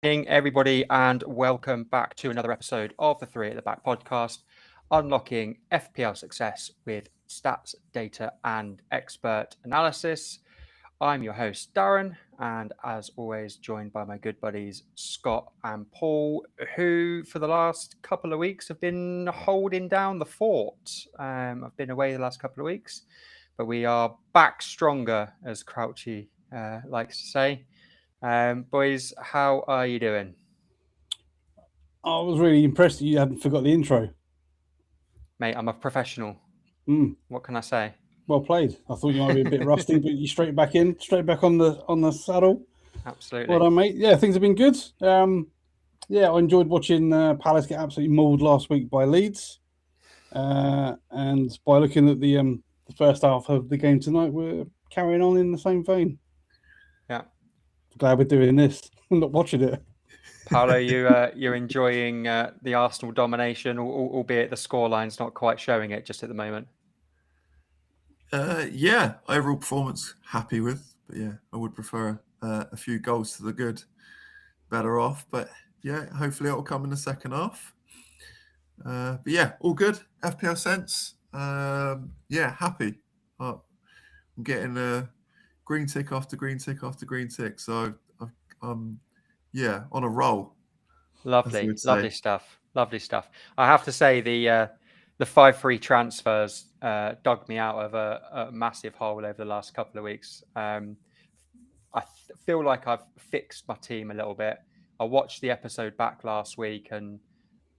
Evening, everybody, and welcome back to another episode of the Three at the Back podcast, unlocking FPL success with stats, data, and expert analysis. I'm your host, Darren, and as always, joined by my good buddies, Scott and Paul, who for the last couple of weeks have been holding down the fort. I've been away the last couple of weeks, but we are back stronger, as Crouchy likes to say. Boys, how are you doing? I was really impressed that you hadn't forgot the intro. Mate, I'm a professional. What can I say? Well played. I thought you might be a bit rusty, but you straight back back on the saddle. Absolutely. Well done, mate. Yeah, things have been good. I enjoyed watching Palace get absolutely mauled last week by Leeds, and by looking at the first half of the game tonight, we're carrying on in the same vein. Yeah. Glad we're doing this. I'm not watching it. Paolo, you're enjoying the Arsenal domination, albeit the scoreline's not quite showing it just at the moment. Overall performance happy with, but yeah, I would prefer a few goals to the good, better off. But yeah, hopefully it'll come in the second half. But yeah, all good. FPL sense. Happy. I'm getting a green tick after green tick after green tick. So I'm on a roll. Lovely stuff. Lovely stuff. I have to say the 5 free transfers dug me out of a massive hole over the last couple of weeks. I feel like I've fixed my team a little bit. I watched the episode back last week, and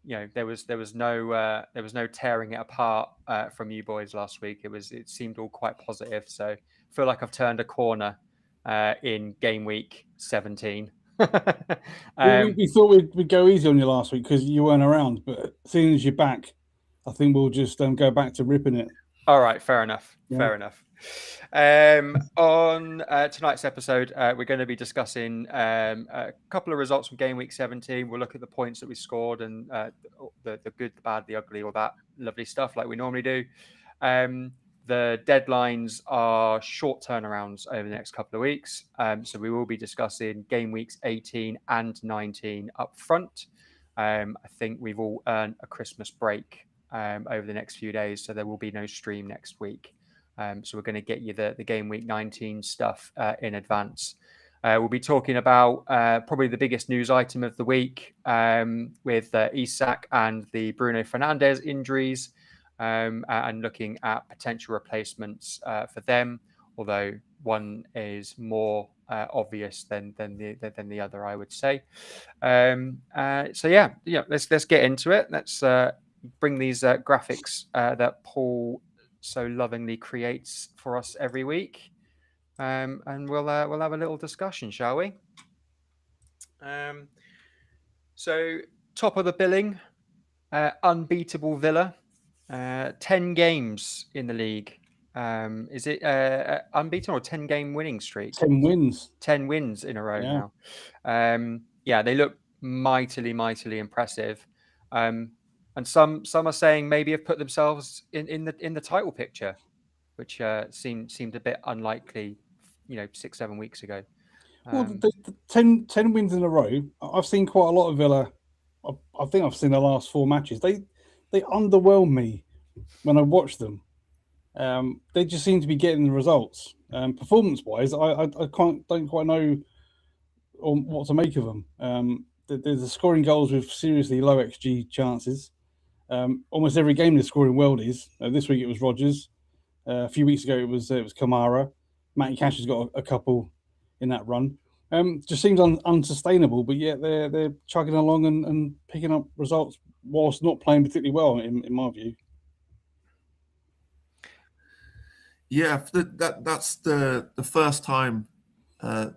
there was no tearing it apart from you boys last week. It seemed all quite positive. So I feel like I've turned a corner in game week 17. We thought we'd go easy on you last week because you weren't around, but as soon as you're back, I think we'll just go back to ripping it. All right, fair enough. Yeah. Fair enough. On tonight's episode, we're going to be discussing a couple of results from game week 17. We'll look at the points that we scored and the good, the bad, the ugly, all that lovely stuff like we normally do. The deadlines are short turnarounds over the next couple of weeks. So we will be discussing game weeks 18 and 19 up front. I think we've all earned a Christmas break over the next few days, so there will be no stream next week. So we're going to get you the game week 19 stuff in advance. We'll be talking about probably the biggest news item of the week with Isak and the Bruno Fernandes injuries. And looking at potential replacements for them, although one is more obvious than the other, I would say. Let's get into it. Let's bring these graphics that Paul so lovingly creates for us every week, and we'll have a little discussion, shall we? So top of the billing, unbeatable Villa. 10 games in the league. Is it unbeaten or 10-game winning streak? 10 wins. 10 wins in a row now. They look mightily impressive. And some are saying maybe have put themselves in the title picture, which seemed a bit unlikely, 6-7 weeks ago. Well, the 10 wins in a row. I've seen quite a lot of Villa. I think I've seen the last 4 matches. They underwhelm me when I watch them. They just seem to be getting the results. Performance-wise, I don't quite know what to make of them. They're scoring goals with seriously low XG chances. Almost every game they're scoring worldies. This week it was Rodgers. A few weeks ago it was Kamara. Matty Cash has got a couple in that run. Just seems unsustainable, but yet they're chugging along and picking up results whilst not playing particularly well, in my view. Yeah, that's the first time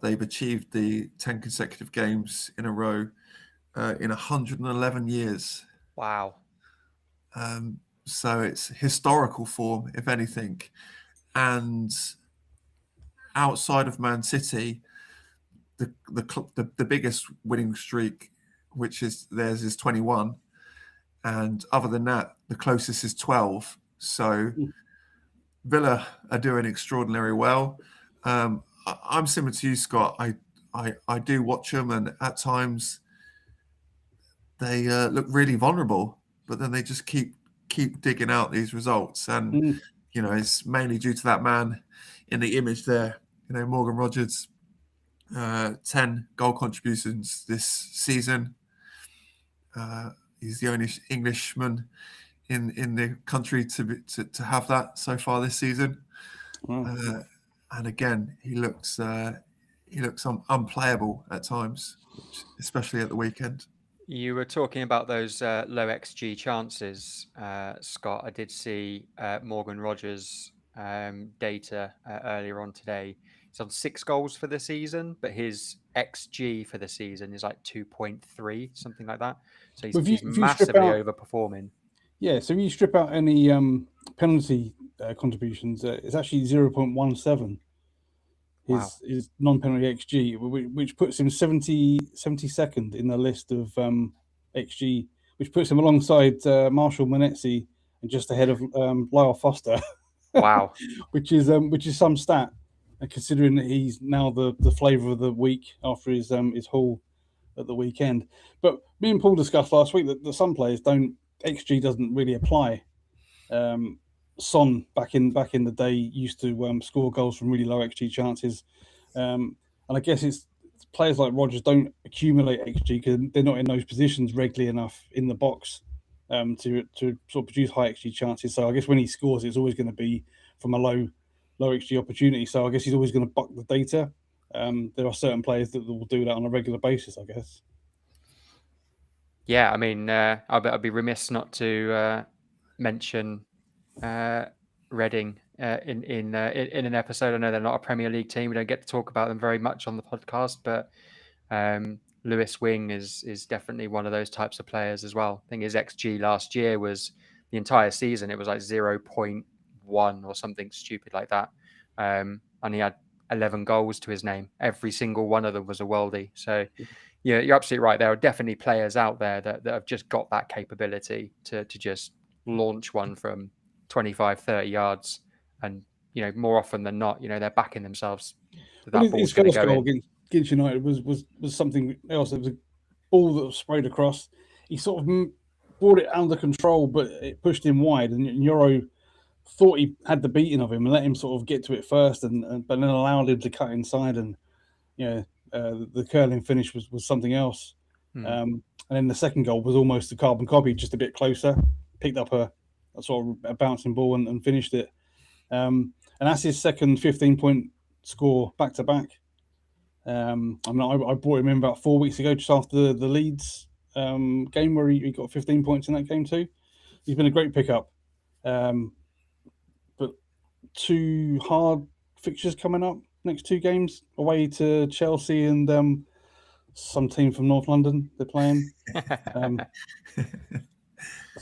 they've achieved the 10 consecutive games in a row in 111 years. Wow. So it's historical form, if anything. And outside of Man City, the biggest winning streak, which is theirs, is 21. And other than that, the closest is 12. So Villa are doing extraordinarily well. I'm similar to you, Scott. I do watch them, and at times they look really vulnerable, but then they just keep digging out these results. And it's mainly due to that man in the image there. Morgan Rogers, 10 goal contributions this season. He's the only Englishman in the country to have that so far this season. And again, he looks unplayable at times, especially at the weekend. You were talking about those low XG chances, Scott. I did see Morgan Rogers' data earlier on today. He's on 6 goals for the season, but his XG for the season is like 2.3, something like that. So he's massively overperforming. Yeah, so if you strip out any penalty contributions, it's actually 0.17. His non-penalty XG, which puts him 72nd in the list of XG, which puts him alongside Marshall Monetzi and just ahead of Lyle Foster. Wow. which is some stat, considering that he's now the flavour of the week after his haul at the weekend. But me and Paul discussed last week that some players XG doesn't really apply. Son back in the day used to score goals from really low XG chances, and I guess it's players like Rogers don't accumulate XG because they're not in those positions regularly enough in the box to sort of produce high XG chances. So I guess when he scores, it's always going to be from a low XG opportunity. So I guess he's always going to buck the data. There are certain players that will do that on a regular basis, I guess. Yeah, I mean, I'd be remiss not to mention Reading in an episode. I know they're not a Premier League team. We don't get to talk about them very much on the podcast, but Lewis Wing is definitely one of those types of players as well. I think his XG last year was the entire season. It was like 0.1 or something stupid like that. And he had 11 goals to his name. Every single one of them was a worldie. So yeah, you're absolutely right. There are definitely players out there that have just got that capability to just launch one from 25, 30 yards. And, more often than not, they're backing themselves. That ball's going to go in. Against United was something else. It was a ball that was sprayed across. He sort of brought it under control, but it pushed him wide. And Euro thought he had the beating of him and let him sort of get to it first, but then allowed him to cut inside. And the curling finish was something else. And then the second goal was almost a carbon copy, just a bit closer. Picked up a sort of a bouncing ball and finished it. And that's his second 15-point score back to back. I brought him in about 4 weeks ago, just after the Leeds game where he got 15 points in that game too. He's been a great pickup. But 2 hard fixtures coming up, next 2 games, away to Chelsea and some team from North London they're playing.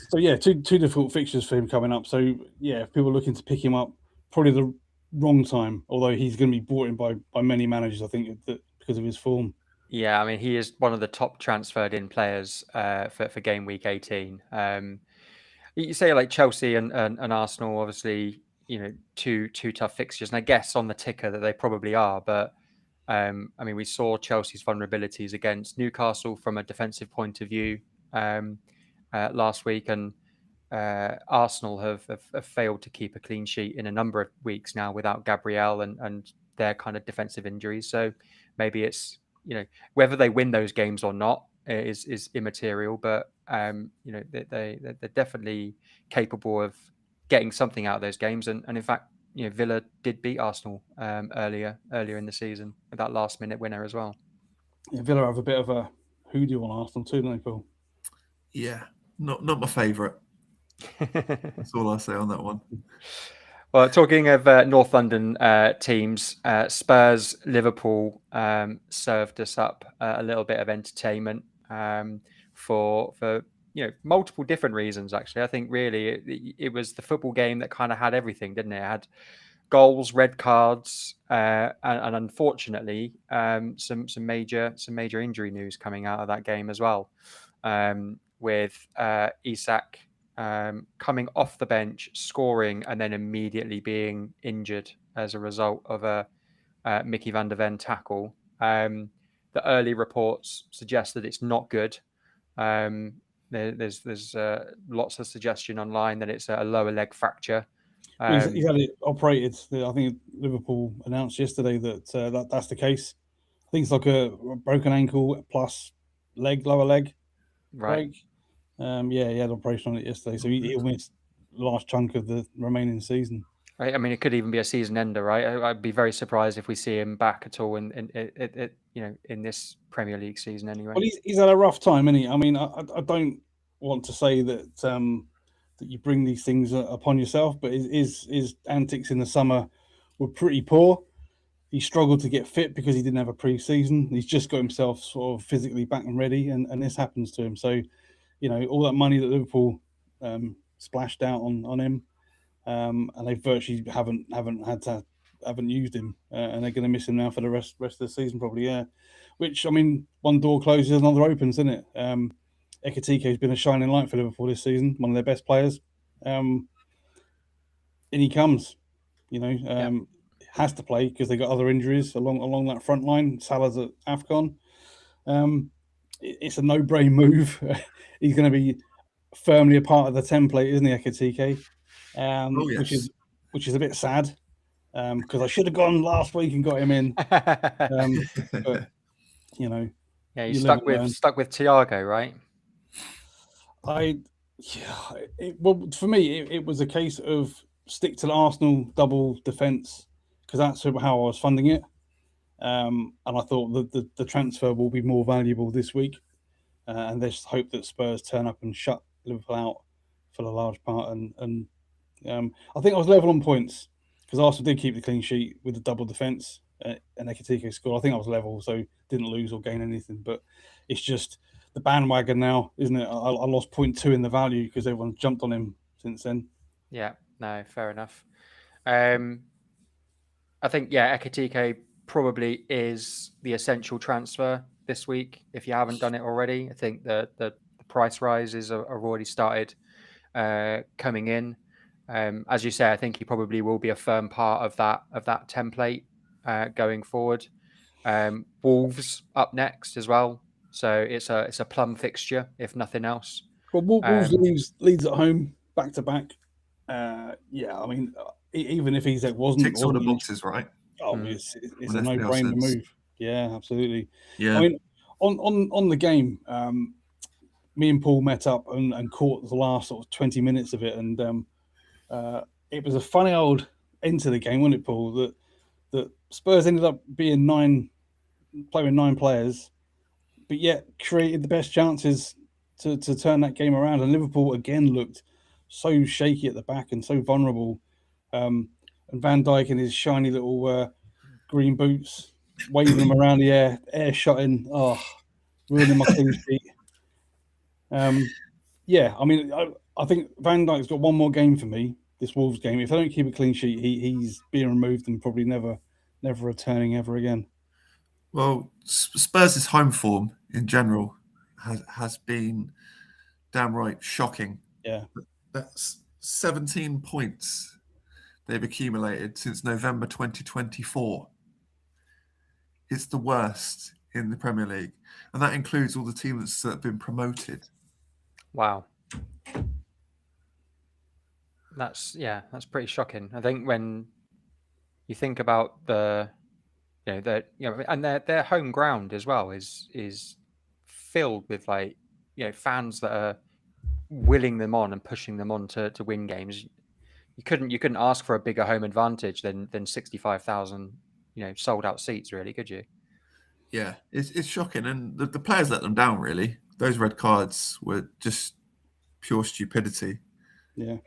So yeah, two difficult fixtures for him coming up. So yeah, if people are looking to pick him up, probably the wrong time, although he's going to be brought in by many managers, I think, because of his form. Yeah, I mean, he is one of the top transferred in players for game week 18. You say like Chelsea and Arsenal, obviously, two tough fixtures, and I guess on the ticker that they probably are. But I mean, we saw Chelsea's vulnerabilities against Newcastle from a defensive point of view last week, and Arsenal have failed to keep a clean sheet in a number of weeks now without Gabriel and their kind of defensive injuries. So maybe it's whether they win those games or not is immaterial, but they're definitely capable of getting something out of those games. And in fact, Villa did beat Arsenal earlier in the season with that last minute winner as well. Yeah, Villa have a bit of a hoodoo on Arsenal too, don't they, Paul? Yeah, not my favourite. That's all I'll say on that one. Well, talking of North London teams, Spurs, Liverpool served us up a little bit of entertainment for multiple different reasons. Actually, I think really it was the football game that kind of had everything, didn't it? It had goals, red cards, and unfortunately some major injury news coming out of that game as well, with Isak coming off the bench, scoring, and then immediately being injured as a result of a Mickey van der Ven tackle. the early reports suggest that it's not good. There's lots of suggestion online that it's a lower leg fracture. He's had it operated. I think Liverpool announced yesterday that that's the case. I think it's like a broken ankle plus lower leg break. Yeah, he had an operation on it yesterday, so he'll miss the last chunk of the remaining season. Right. I mean, it could even be a season ender, right? I'd be very surprised if we see him back at all in this Premier League season anyway. Well, he's had a rough time, isn't he? I mean, I don't want to say that that you bring these things upon yourself, but his antics in the summer were pretty poor. He struggled to get fit because he didn't have a pre-season. He's just got himself sort of physically back and ready, and this happens to him. So, all that money that Liverpool splashed out on him, and they virtually haven't used him, and they're going to miss him now for the rest of the season probably. Yeah, which, I mean, one door closes, another opens, isn't it? Ekitike has been a shining light for Liverpool this season, one of their best players. In he comes, has to play because they got other injuries along that front line. Salah's at AFCON. It's a no-brain move. He's going to be firmly a part of the template, isn't he, Ekitike? Yes. which is a bit sad because I should have gone last week and got him in. But he's stuck with Thiago, right? Well, for me, it was a case of stick to the Arsenal double defence because that's how I was funding it, and I thought that the transfer will be more valuable this week, and there's hope that Spurs turn up and shut Liverpool out for the large part, and I think I was level on points because Arsenal did keep the clean sheet with the double defence, and Ekitike scored. I think I was level, so didn't lose or gain anything, but it's just the bandwagon now, isn't it? I lost 0.2 in the value because everyone's jumped on him since then. Yeah, no, fair enough. I think, Ekitike probably is the essential transfer this week. If you haven't done it already, I think the price rises have already started coming in. As you say, I think he probably will be a firm part of that template going forward. Wolves up next as well. So it's a plum fixture, if nothing else. Well, Wolves leads at home back to back. I mean, even if Isak ticks all the boxes, right? Oh, it's a no-brainer move. Yeah, absolutely. Yeah. I mean, on the game, me and Paul met up and caught the last sort of 20 minutes of it, and it was a funny old end to the game, wasn't it, Paul? That Spurs ended up being playing 9 players, but yet created the best chances to turn that game around. And Liverpool again looked so shaky at the back and so vulnerable. And Van Dijk in his shiny little green boots, waving them around the air shotting, ruining my clean sheet. I mean, I think Van Dijk's got one more game for me, this Wolves game. If they don't keep a clean sheet, he's being removed and probably never returning ever again. Well, Spurs' home form in general has been damn right shocking. Yeah. That's 17 points they've accumulated since November 2024. It's the worst in the Premier League. And that includes all the teams that have been promoted. Wow. That's pretty shocking. I think when you think about and their home ground as well is filled with fans that are willing them on and pushing them on to win games. You couldn't ask for a bigger home advantage than 65,000 sold out seats, really, could you? Yeah, it's shocking, and the players let them down. Really, those red cards were just pure stupidity. Yeah.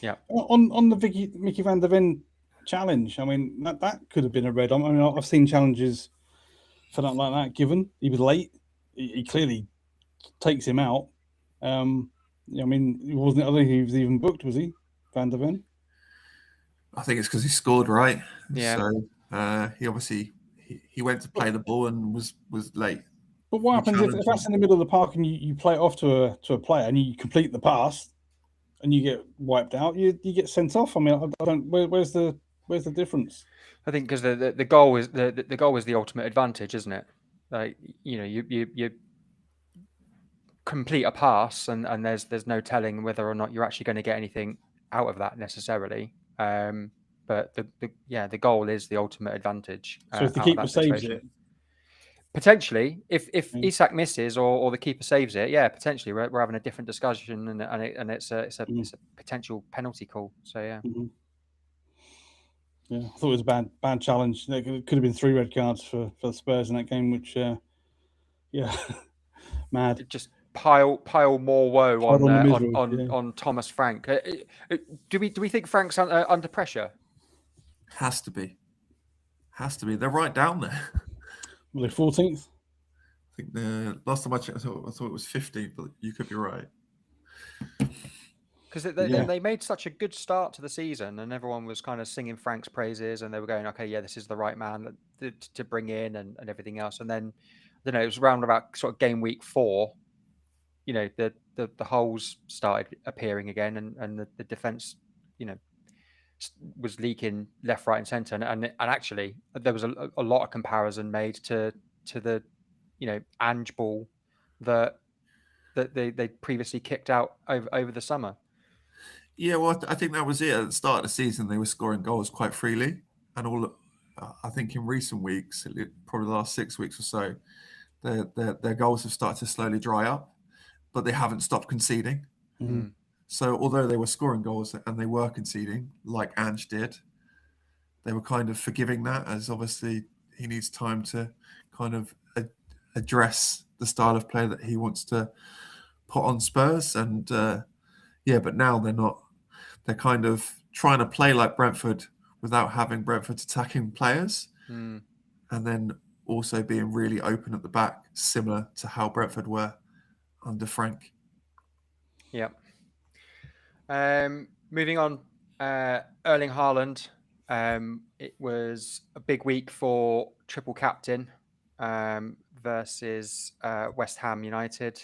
Yeah. On the Mickey van der Ven challenge, I mean that could have been a red. I mean, I've seen challenges for that like that given. He was late. He clearly takes him out. I mean, he wasn't. I don't think he was even booked, was he, Van der Ven? I think it's because he scored, right? Yeah. So he obviously he went to play the ball and was late. But what happens if that's in the middle of the park and you play it off to a player and you complete the pass and you get wiped out? You get sent off. I mean, I don't. Where's the Where's the difference? I think because the goal is the goal is the ultimate advantage, isn't it? Like, you complete a pass, and there's no telling whether or not you're actually going to get anything out of that necessarily. But the goal is the ultimate advantage So if the out of keeper that saves situation. it, Potentially, if Isak misses or the keeper saves it, yeah, potentially we're having a different discussion, and it's a potential penalty call. So yeah. Yeah, I thought it was a bad challenge. There could have been 3 red cards for the Spurs in that game, which, mad. Just pile more woe Piled on the misery, on Thomas Frank. Do we think Frank's under pressure? Has to be. They're right down there. Were they 14th? I think the last time I checked, I thought it was 15th, but you could be right. Because they made such a good start to the season, and everyone was kind of singing Frank's praises, and they were going, okay, yeah, this is the right man to bring in, and everything else. And then, I don't know, it was around about sort of game week 4, the holes started appearing again, and the defense, was leaking left, right, and centre. And actually, there was a lot of comparison made to the, Ange ball that they previously kicked out over the summer. Yeah, well, I think that was it. At the start of the season, they were scoring goals quite freely, and I think in recent weeks, probably the last 6 weeks or so, their goals have started to slowly dry up, but they haven't stopped conceding. Mm-hmm. So although they were scoring goals and they were conceding, like Ange did, they were kind of forgiving that, as obviously he needs time to kind of address the style of play that he wants to put on Spurs. And but now they're not. They're kind of trying to play like Brentford without having Brentford's attacking players, and then also being really open at the back, similar to how Brentford were under Frank. Yeah. Moving on, Erling Haaland. It was a big week for triple captain versus West Ham United.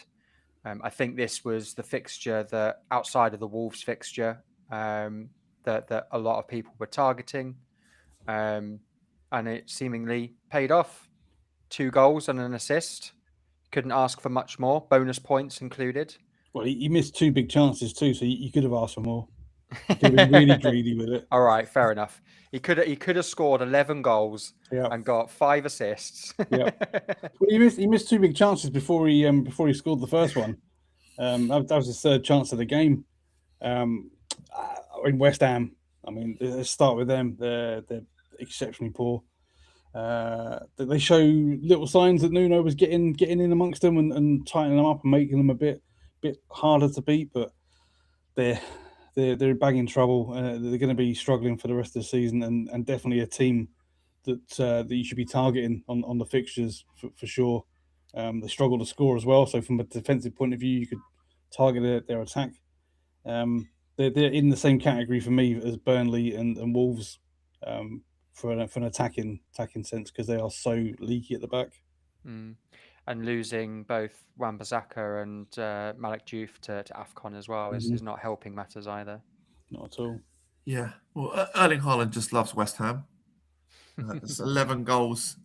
I think this was the fixture that, outside of the Wolves fixture, that a lot of people were targeting, and it seemingly paid off. 2 goals and an assist. Couldn't ask for much more. Bonus points included. Well, he missed 2 big chances too, so you could have asked for more. He could have been really greedy with it. All right, fair enough. He could have scored 11 goals and got 5 assists. Yeah. Well, he missed 2 big chances before he scored the first one. That was his 3rd chance of the game. In West Ham, I mean, let's start with them. They're exceptionally poor. They show little signs that Nuno was getting in amongst them and tightening them up and making them a bit harder to beat, but they're bang in trouble. They're going to be struggling for the rest of the season, and definitely a team that you should be targeting on the fixtures for sure. They struggle to score as well, so from a defensive point of view, you could target their attack. They're in the same category for me as Burnley and Wolves for an attacking sense, because they are so leaky at the back. And losing both Wan-Bissaka and Malik Diouf to AFCON as well is not helping matters either. Not at all. Yeah, well, Erling Haaland just loves West Ham. There's 11 goals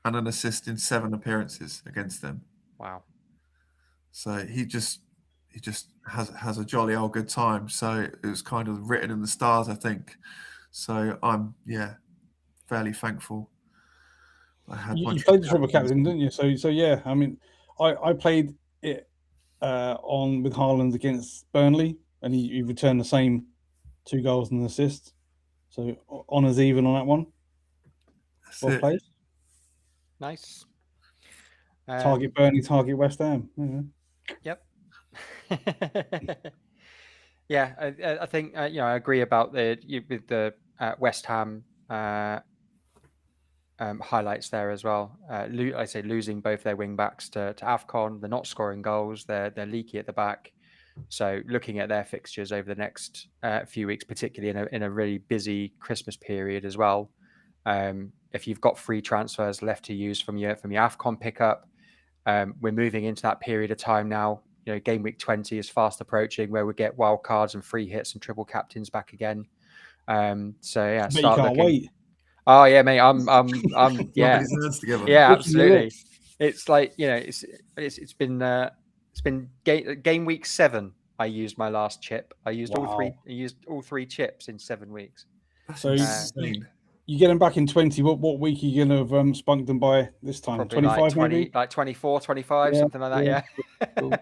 and an assist in 7 appearances against them. Wow. So he just has a jolly old good time. So it was kind of written in the stars, I think. So I'm fairly thankful. You played the triple captain, didn't you? So yeah, I mean, I played it with Haaland against Burnley, and he returned the same 2 goals and an assist. So honours even on that one. Well played. Nice. Target Burnley, target West Ham. Yep. Yeah, I think I agree about with the West Ham highlights there as well. I say losing both their wing backs to AFCON. They're not scoring goals. They're leaky at the back. So looking at their fixtures over the next few weeks, particularly in a really busy Christmas period as well. If you've got free transfers left to use from your AFCON pickup, we're moving into that period of time now. Game week 20 is fast approaching, where we get wild cards and free hits and triple captains back again. So yeah, I bet you start can't looking. wait. Oh yeah, mate. I'm yeah. Rubbing his hands together. Yeah, Licking your absolutely. lips. It's like, it's been game week 7. I used my last chip. I used all three. Wow. I used all 3 chips in 7 weeks. That's So insane. you get them back in 20. What week are you going to have spunked them by this time? Probably 25 like 20, maybe? like 24, 25, Yeah, something like that. yeah, Yeah. cool.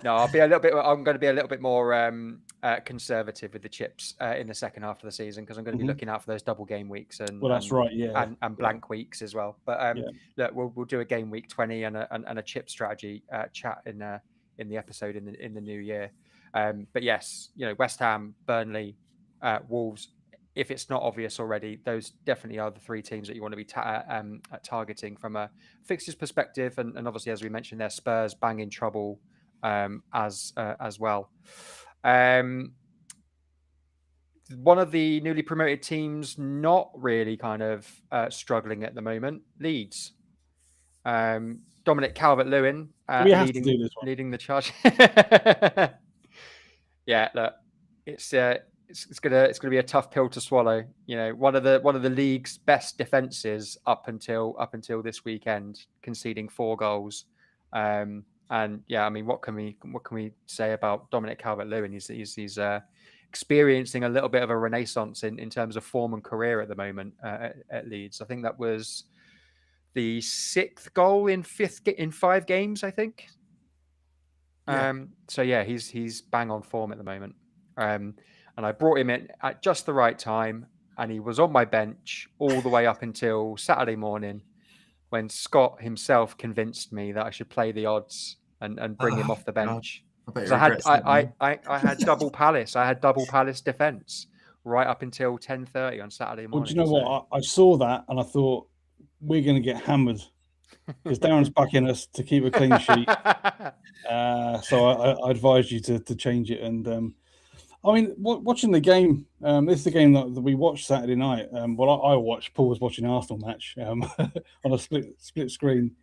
No, I'm going to be a little bit more conservative with the chips in the second half of the season, because I'm going to be looking out for those double game weeks and Well, that's right. Yeah. and blank weeks as well. But Yeah. look, we'll do a game week 20 and a chip strategy chat in the episode in the new year. But yes, West Ham, Burnley, Wolves. If it's not obvious already, those definitely are the 3 teams that you want to be targeting from a fixtures perspective, and obviously, as we mentioned, there, Spurs bang in trouble as well. One of the newly promoted teams not really kind of struggling at the moment, Leeds. Dominic Calvert-Lewin We have to do this one. leading the charge. Yeah, look, it's gonna be a tough pill to swallow. One of the league's best defenses up until this weekend, conceding 4 goals. And yeah, I mean, what can we say about Dominic Calvert-Lewin? He's experiencing a little bit of a renaissance in terms of form and career at the moment at Leeds. I think that was the 6th goal in 5 games, I think. Yeah. So yeah, he's bang on form at the moment. And I brought him in at just the right time, and he was on my bench all the way up until Saturday morning, when Scott himself convinced me that I should play the odds and bring him off the bench. I bet Because he regrets that now. I had double Palace. I had double Palace defense right up until 10:30 on Saturday Well, morning. do you know what? I saw that and I thought we're going to get hammered because Darren's backing us to keep a clean sheet. So I advised you to change it. And I mean, watching the game, this is the game that we watched Saturday night. Well, I watched. Paul was watching the Arsenal match on a split screen.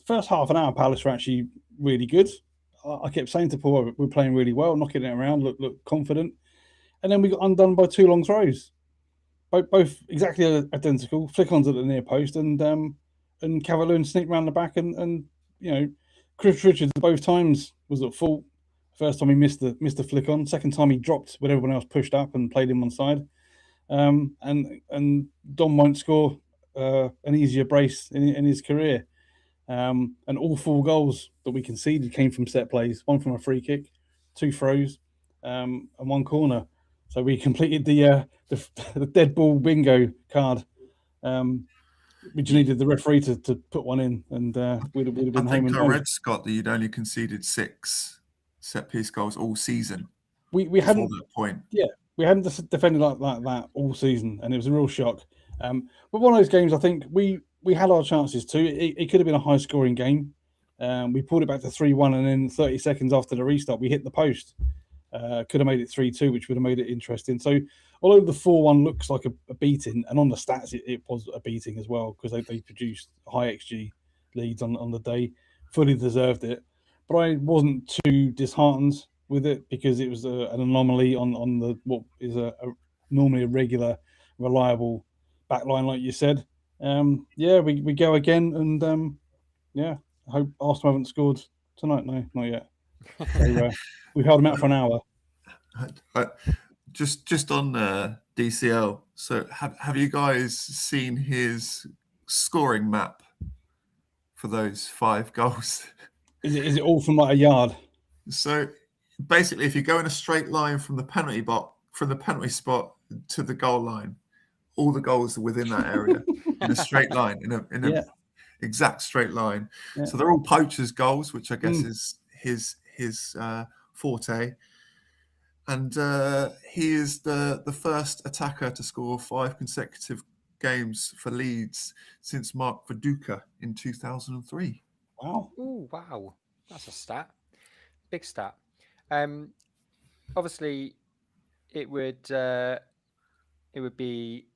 First half an hour, Palace were actually really good. I kept saying to Paul, we're playing really well, knocking it around, look confident. And then we got undone by 2 long throws, both exactly identical, flick-ons at the near post, and Calvert-Lewin sneaked around the back, and Chris Richards both times was at fault. First time he missed the flick-on. Second time he dropped when everyone else pushed up and played him on side. And Dom won't score an easier brace in his career. And all 4 goals that we conceded came from set plays. 1 from a free kick, 2 throws, and 1 corner. So we completed the dead ball bingo card. We just needed the referee to put one in, and we'd have been home and I home. read, Scott, that you'd only conceded 6 set piece goals all season. We hadn't that point. Yeah, we hadn't defended like that all season, and it was a real shock. But one of those games, I think we had our chances too. It could have been a high scoring game. We pulled it back to 3-1, and then 30 seconds after the restart, we hit the post. Could have made it 3-2, which would have made it interesting. So, although the 4-1 looks like a beating, and on the stats it was a beating as well, because they produced high XG leads on the day, fully deserved it. But I wasn't too disheartened with it, because it was an anomaly on the what is normally a regular, reliable backline, like you said. Yeah, we go again, and yeah, I hope Arsenal haven't scored tonight. No, not yet. So, we held them out for an hour. Just on DCL. So have you guys seen his scoring map for those 5 goals? Is it all from like a yard? So basically, if you go in a straight line from the penalty spot to the goal line, all the goals are within that area in a straight line, in a exact straight line. Yeah. So they're all poachers' goals, which I guess is his forte. And he is the first attacker to score 5 consecutive games for Leeds since Mark Viduka in 2003. Wow! Ooh, wow! That's a stat, big stat. Obviously, it would be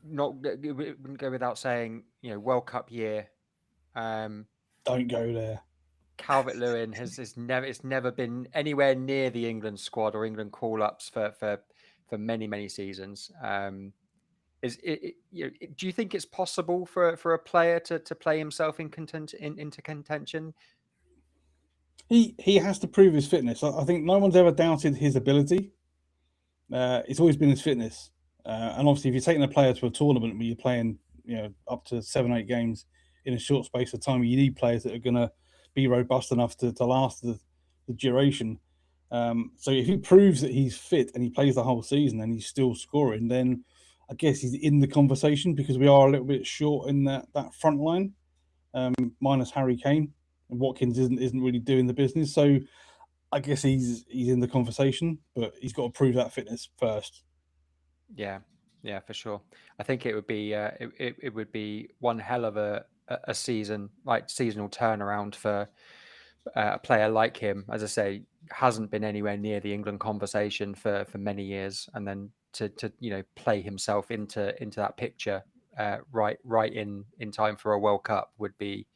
not. It wouldn't go without saying, World Cup year. Don't go there. Calvert-Lewin it's never been anywhere near the England squad or England call-ups for many seasons. Do you think it's possible for a player to play himself into contention? He has to prove his fitness. I think no one's ever doubted his ability. It's always been his fitness. And obviously, if you're taking a player to a tournament where you're playing, up to 7-8 games in a short space of time, you need players that are going to be robust enough to last the duration. So if he proves that he's fit and he plays the whole season and he's still scoring, then I guess he's in the conversation, because we are a little bit short in that front line, minus Harry Kane, and Watkins isn't really doing the business. So I guess he's in the conversation, but he's got to prove that fitness first. Yeah, for sure. I think it would be it would be one hell of a seasonal turnaround for a player like him. As I say, hasn't been anywhere near the England conversation for many years, and then to play himself into that picture right in time for a World Cup would be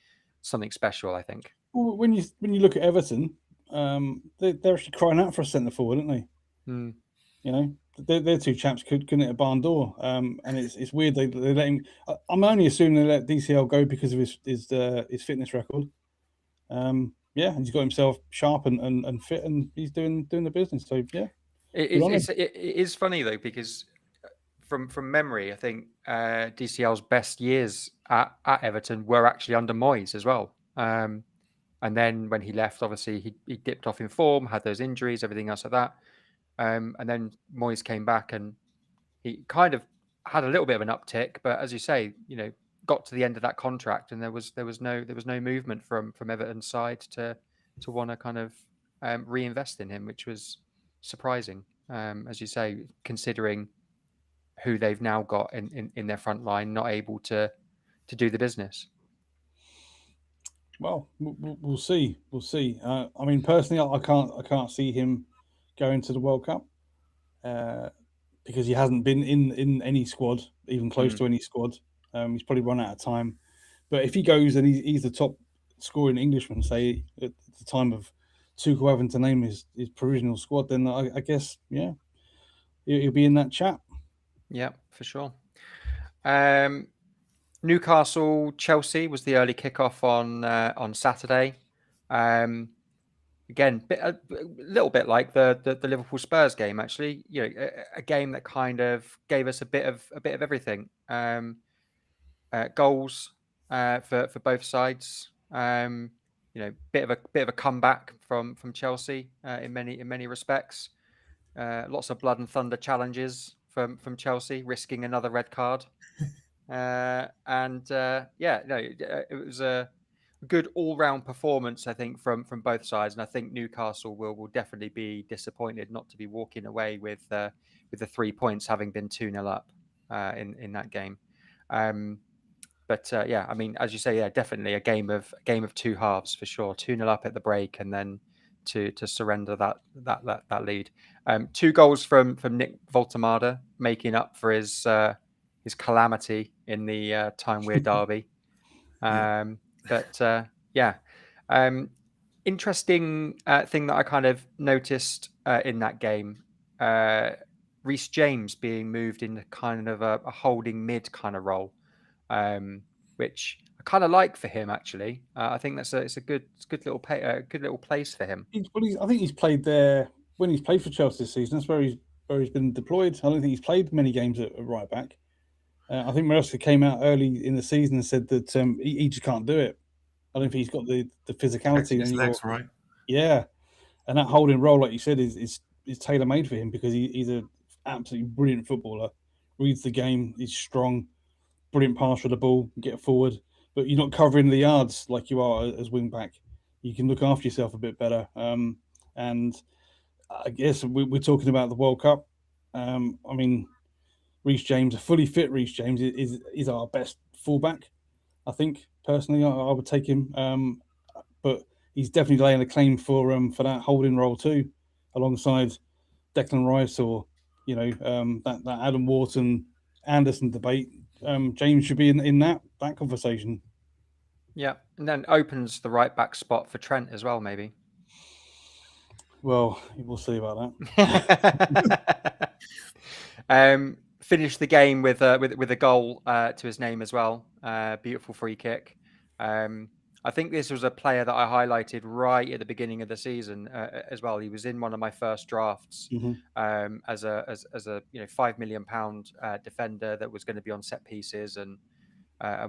something special, I think. Well, when you look at Everton, they're actually crying out for a centre forward, aren't they? Mm. Their two chaps couldn't hit a barn door, and it's weird they let him. I'm only assuming they let DCL go because of his fitness record. And he's got himself sharp and fit, and he's doing the business. So yeah, it is funny though, because from memory, I think DCL's best years at Everton were actually under Moyes as well. And then when he left, obviously he dipped off in form, had those injuries, everything else like that. And then Moyes came back and he kind of had a little bit of an uptick, but as you say, got to the end of that contract and there was no movement from Everton's side to want to kind of reinvest in him, which was surprising, as you say, considering who they've now got in their front line, not able to do the business. Well, we'll see. We'll see. I mean, personally, I can't see him going to the World Cup because he hasn't been in any squad, even close to any squad. He's probably run out of time. But if he goes and he's the top scoring Englishman, say at the time of Tuchel having to name his provisional squad, then I guess he'll be in that chat. Yeah, for sure. Newcastle Chelsea was the early kickoff on Saturday. Again, a little bit like the Liverpool Spurs game, actually. A game that kind of gave us a bit of everything. Goals for both sides. Bit of a comeback from Chelsea in many respects. Lots of blood and thunder challenges from Chelsea, risking another red card. It was a good all-round performance, I think, from both sides, and I think Newcastle will definitely be disappointed not to be walking away with the 3 points, having been 2-0 up in that game. I mean, as you say, definitely a game of two halves for sure. 2-0 up at the break, and then to surrender that lead. 2 goals from Nick Voltemada, making up for his calamity in the Time Weird derby. Interesting thing that I kind of noticed in that game, Reece James being moved into kind of a holding mid kind of role, which I kind of like for him, actually. I think it's a good little place for him. I think he's played there when he's played for Chelsea this season. That's where he's been deployed. I don't think he's played many games at right back. I think Maresca came out early in the season and said that he just can't do it. I don't think he's got the physicality anymore. Legs, right? Yeah, and that holding role, like you said, is tailor made for him because he's an absolutely brilliant footballer. Reads the game, he's strong, brilliant pass for the ball, get forward, but you're not covering the yards like you are as wing back. You can look after yourself a bit better. And I guess we're talking about the World Cup. I mean, Reece James, a fully fit Reece James, is our best fullback. I think personally, I would take him, but he's definitely laying a claim for that holding role too, alongside Declan Rice or that Adam Wharton Anderson debate. James should be in that conversation. Yeah, and then opens the right back spot for Trent as well, maybe. Well, we'll see about that. Finished the game with a goal to his name as well. Beautiful free kick. I think this was a player that I highlighted right at the beginning of the season as well. He was in one of my first drafts as a £5 million defender that was going to be on set pieces and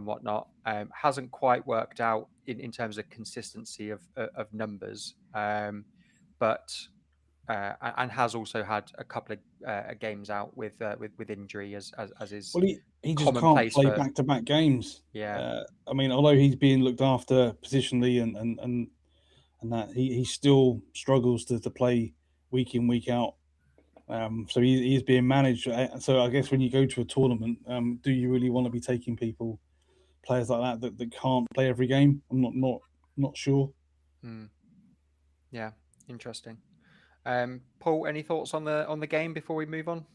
whatnot. Hasn't quite worked out in terms of consistency of numbers, but and has also had a couple of games out with injury as is Well, he just can't commonplace play for back-to-back games. yeah. I mean, although he's being looked after positionally and that he still struggles to play week in, week out. So he's being managed. So I guess when you go to a tournament, do you really want to be taking players like that can't play every game? I'm not sure. Yeah, interesting. Paul, any thoughts on the game before we move on?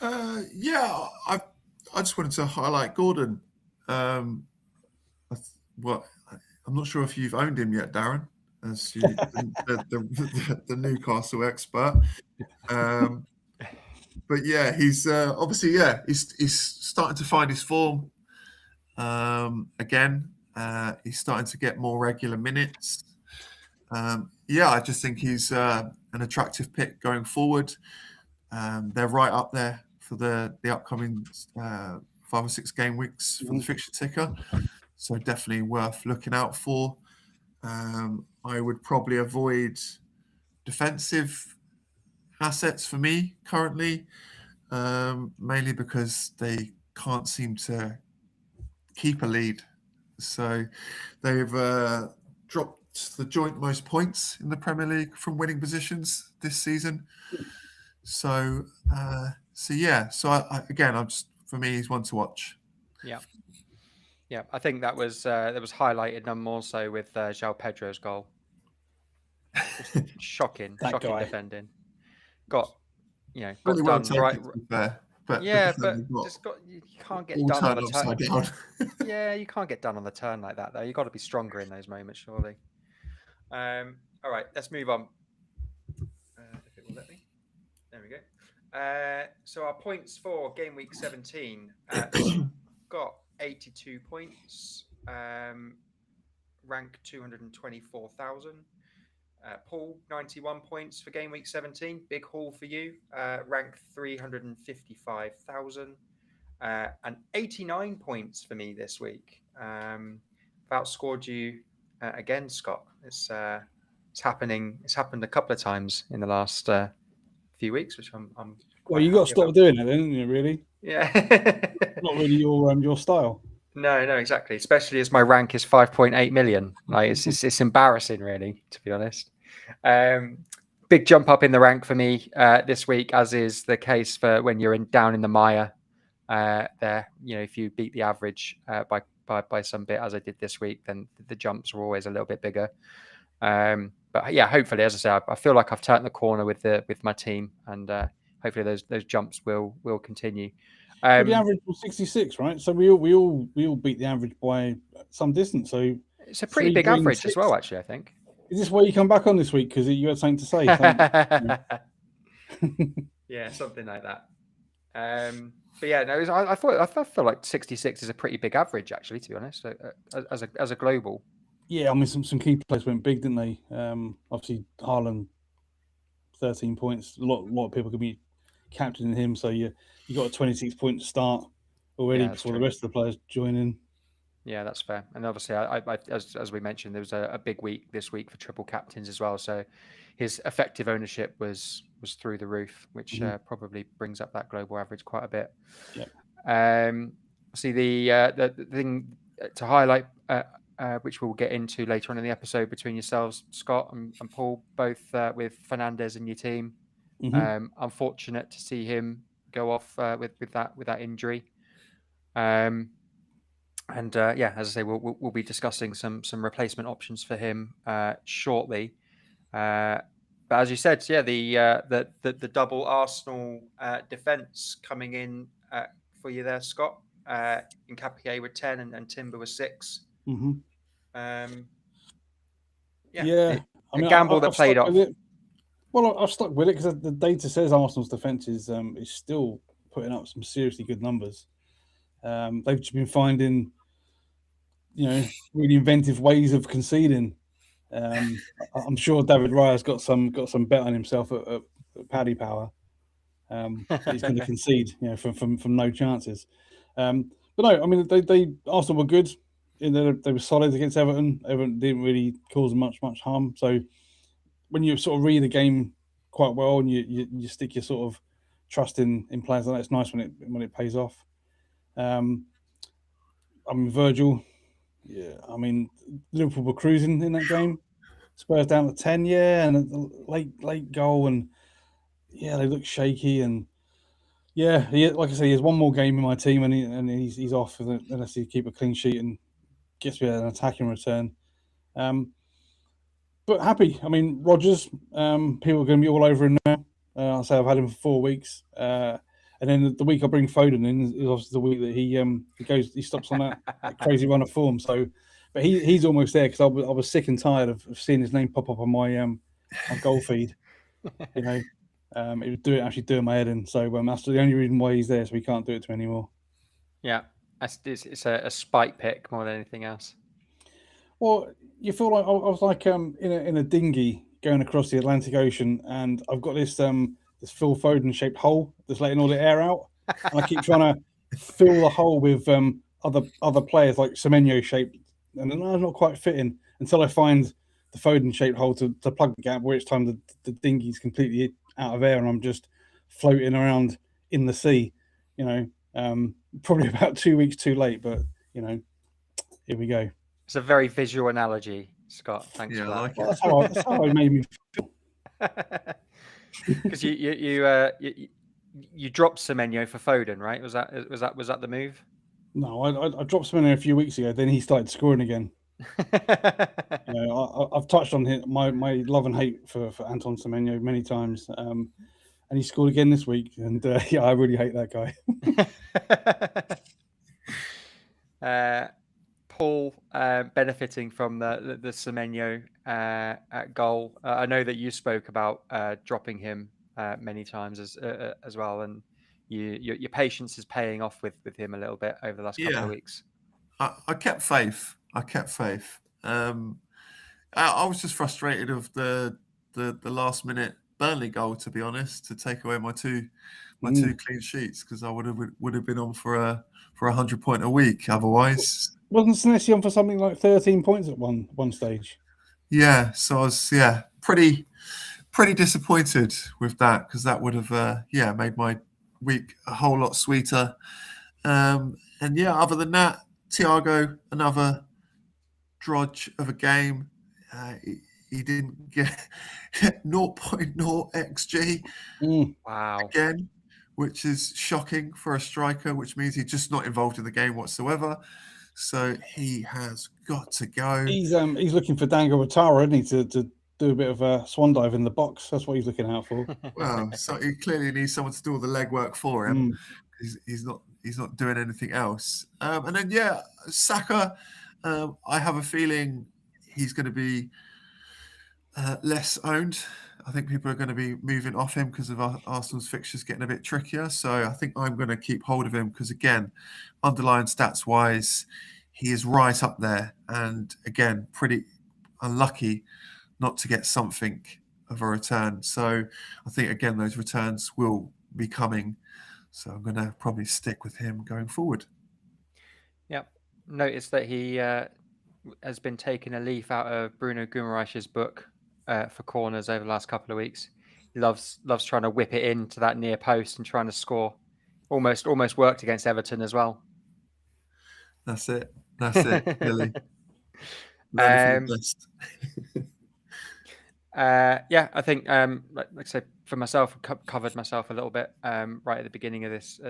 Yeah, I just wanted to highlight Gordon. I'm not sure if you've owned him yet, Darren, as the Newcastle expert. But yeah, he's obviously he's starting to find his form again. He's starting to get more regular minutes. I just think he's an attractive pick going forward. They're right up there for the upcoming 5 or 6 game weeks for the fixture ticker. So definitely worth looking out for. I would probably avoid defensive assets for me currently, mainly because they can't seem to keep a lead. So they've dropped the joint most points in the Premier League from winning positions this season. So for me, he's one to watch. Yeah, I think that was highlighted none more so with João Pedro's goal. Just shocking guy. defending. Got Really got well done right. Fair, but you can't get done on the turn. Down. Yeah, you can't get done on the turn like that though. You've got to be stronger in those moments, surely. All right, let's move on. If it will let me. There we go. So our points for game week 17. Got 82 points. Rank 224,000. Paul, 91 points for game week 17. Big haul for you. Rank 355,000. And 89 points for me this week. Outscored you again, Scott. It's happening. It's happened a couple of times in the last few weeks, which I'm quite well, you got to stop about. doing it, then, you really. Yeah. Not really your style. No, exactly. Especially as my rank is 5.8 million. Like it's embarrassing, really, to be honest. Big jump up in the rank for me this week, as is the case for when you're down in the mire. There, if you beat the average by some bit, as I did this week, then the jumps are always a little bit bigger. But yeah, hopefully, as I say, I feel like I've turned the corner with my team, and hopefully those jumps will continue. Well, the average was 66, right? So we all beat the average by some distance. So it's a pretty big average as well, actually. I think. Is this why you come back on this week? Because you had something to say. Yeah, something like that. But yeah, no, I feel like 66 is a pretty big average, actually, to be honest, as a global. Yeah, I mean, some key players went big, didn't they? Obviously, Haaland, 13 points. A lot of people could be captaining him, so you got a 26-point start already before the rest of the players join in. Yeah, that's fair. And obviously, as we mentioned, there was a big week this week for triple captains as well. So his effective ownership was through the roof, which probably brings up that global average quite a bit. Yeah. See the thing to highlight, which we'll get into later on in the episode, between yourselves, Scott and Paul, both with Fernandez in your team. Unfortunate to see him go off with that injury. And as I say, we'll be discussing some replacement options for him shortly. But as you said, the double Arsenal defence coming in for you there, Scott. Nkapie with 10 and Timber with 6. Mm-hmm. Yeah. I mean, gamble that I've played stuck off. with it. Well, I've stuck with it because the data says Arsenal's defence is still putting up some seriously good numbers. They've just been finding, really inventive ways of conceding. I'm sure David Raya's got some bet on himself at Paddy Power. He's going to concede, from no chances. But no, I mean they Arsenal were good. They were solid against Everton. Everton didn't really cause much harm. So when you sort of read the game quite well and you stick your sort of trust in players like that, it's nice when it pays off. I mean Virgil. Yeah, I mean Liverpool were cruising in that game. Spurs down to 10, and a late goal, and they look shaky, and like I say, he has one more game in my team, and he's off unless he keep a clean sheet and gets me an attacking return. But happy. I mean, Rodgers, people are going to be all over him now. I'll say I've had him for 4 weeks, and then the week I bring Foden in is obviously the week that he stops on that crazy run of form. So, but he's almost there because I was sick and tired of seeing his name pop up on my goal feed. It was actually doing my head in. So that's the only reason why he's there. So we can't do it to him anymore. Yeah, it's a spike pick more than anything else. Well, you feel like I was like in a dinghy going across the Atlantic Ocean, and I've got this Phil Foden shaped hole that's letting all the air out, and I keep trying to fill the hole with other players like Semenyo shaped, and then I'm not quite fitting until I find the Foden shaped hole to plug the gap. Where each time the dinghy's completely out of air, and I'm just floating around in the sea. Probably about 2 weeks too late, but here we go. It's a very visual analogy, Scott. Thanks for that. Like Well, that's how it made me feel. Because you dropped Semenyo for Foden, right? Was that the move? No, I dropped Semenyo a few weeks ago. Then he started scoring again. I've touched on my love and hate for Anton Semenyo many times, and he scored again this week. And I really hate that guy. Paul benefiting from the Semenyo goal. I know that you spoke about dropping him many times as well, and your patience is paying off with him a little bit over the last couple of weeks. I kept faith. I was just frustrated of the last minute Burnley goal, to be honest, to take away my two clean sheets, because I would have been on for 100 point a week otherwise. Wasn't Senesi on for something like 13 points at one stage? Yeah, so I was pretty disappointed with that, because that would have made my week a whole lot sweeter. And other than that, Thiago, another drudge of a game. He didn't get 0.0 XG. Wow. Again, which is shocking for a striker, which means he's just not involved in the game whatsoever. So he has got to go. He's looking for Dango Watara, isn't he, to do a bit of a swan dive in the box. That's what he's looking out for. Well, so he clearly needs someone to do all the legwork for him. He's not doing anything else. And then Saka, I have a feeling he's going to be less owned. I think people are going to be moving off him because of Arsenal's fixtures getting a bit trickier. So I think I'm going to keep hold of him because, again, underlying stats-wise, he is right up there. And, again, pretty unlucky not to get something of a return. So I think, again, those returns will be coming. So I'm going to probably stick with him going forward. Yep. Notice that he has been taking a leaf out of Bruno Guimaraes' book for corners over the last couple of weeks. He loves trying to whip it into that near post and trying to score. Almost worked against Everton as well. That's it, Billy. Learning from the best. I think, like I said, for myself, covered myself a little bit right at the beginning of this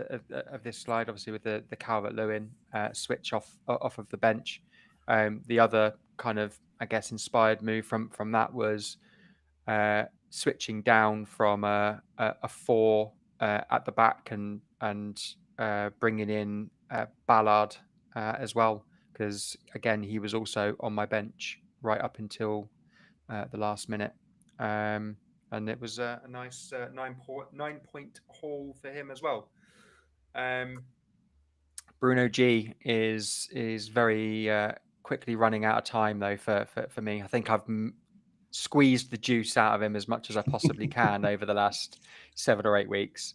slide, obviously with the Calvert-Lewin switch off of the bench. The other kind of, I guess, inspired move from that was switching down from a 4 at the back and bringing in Ballard as well, because again he was also on my bench right up until the last minute, and it was a nice 9 point haul for him as well. Bruno G is very quickly running out of time though for me. I think I've squeezed the juice out of him as much as I possibly can over the last 7 or 8 weeks.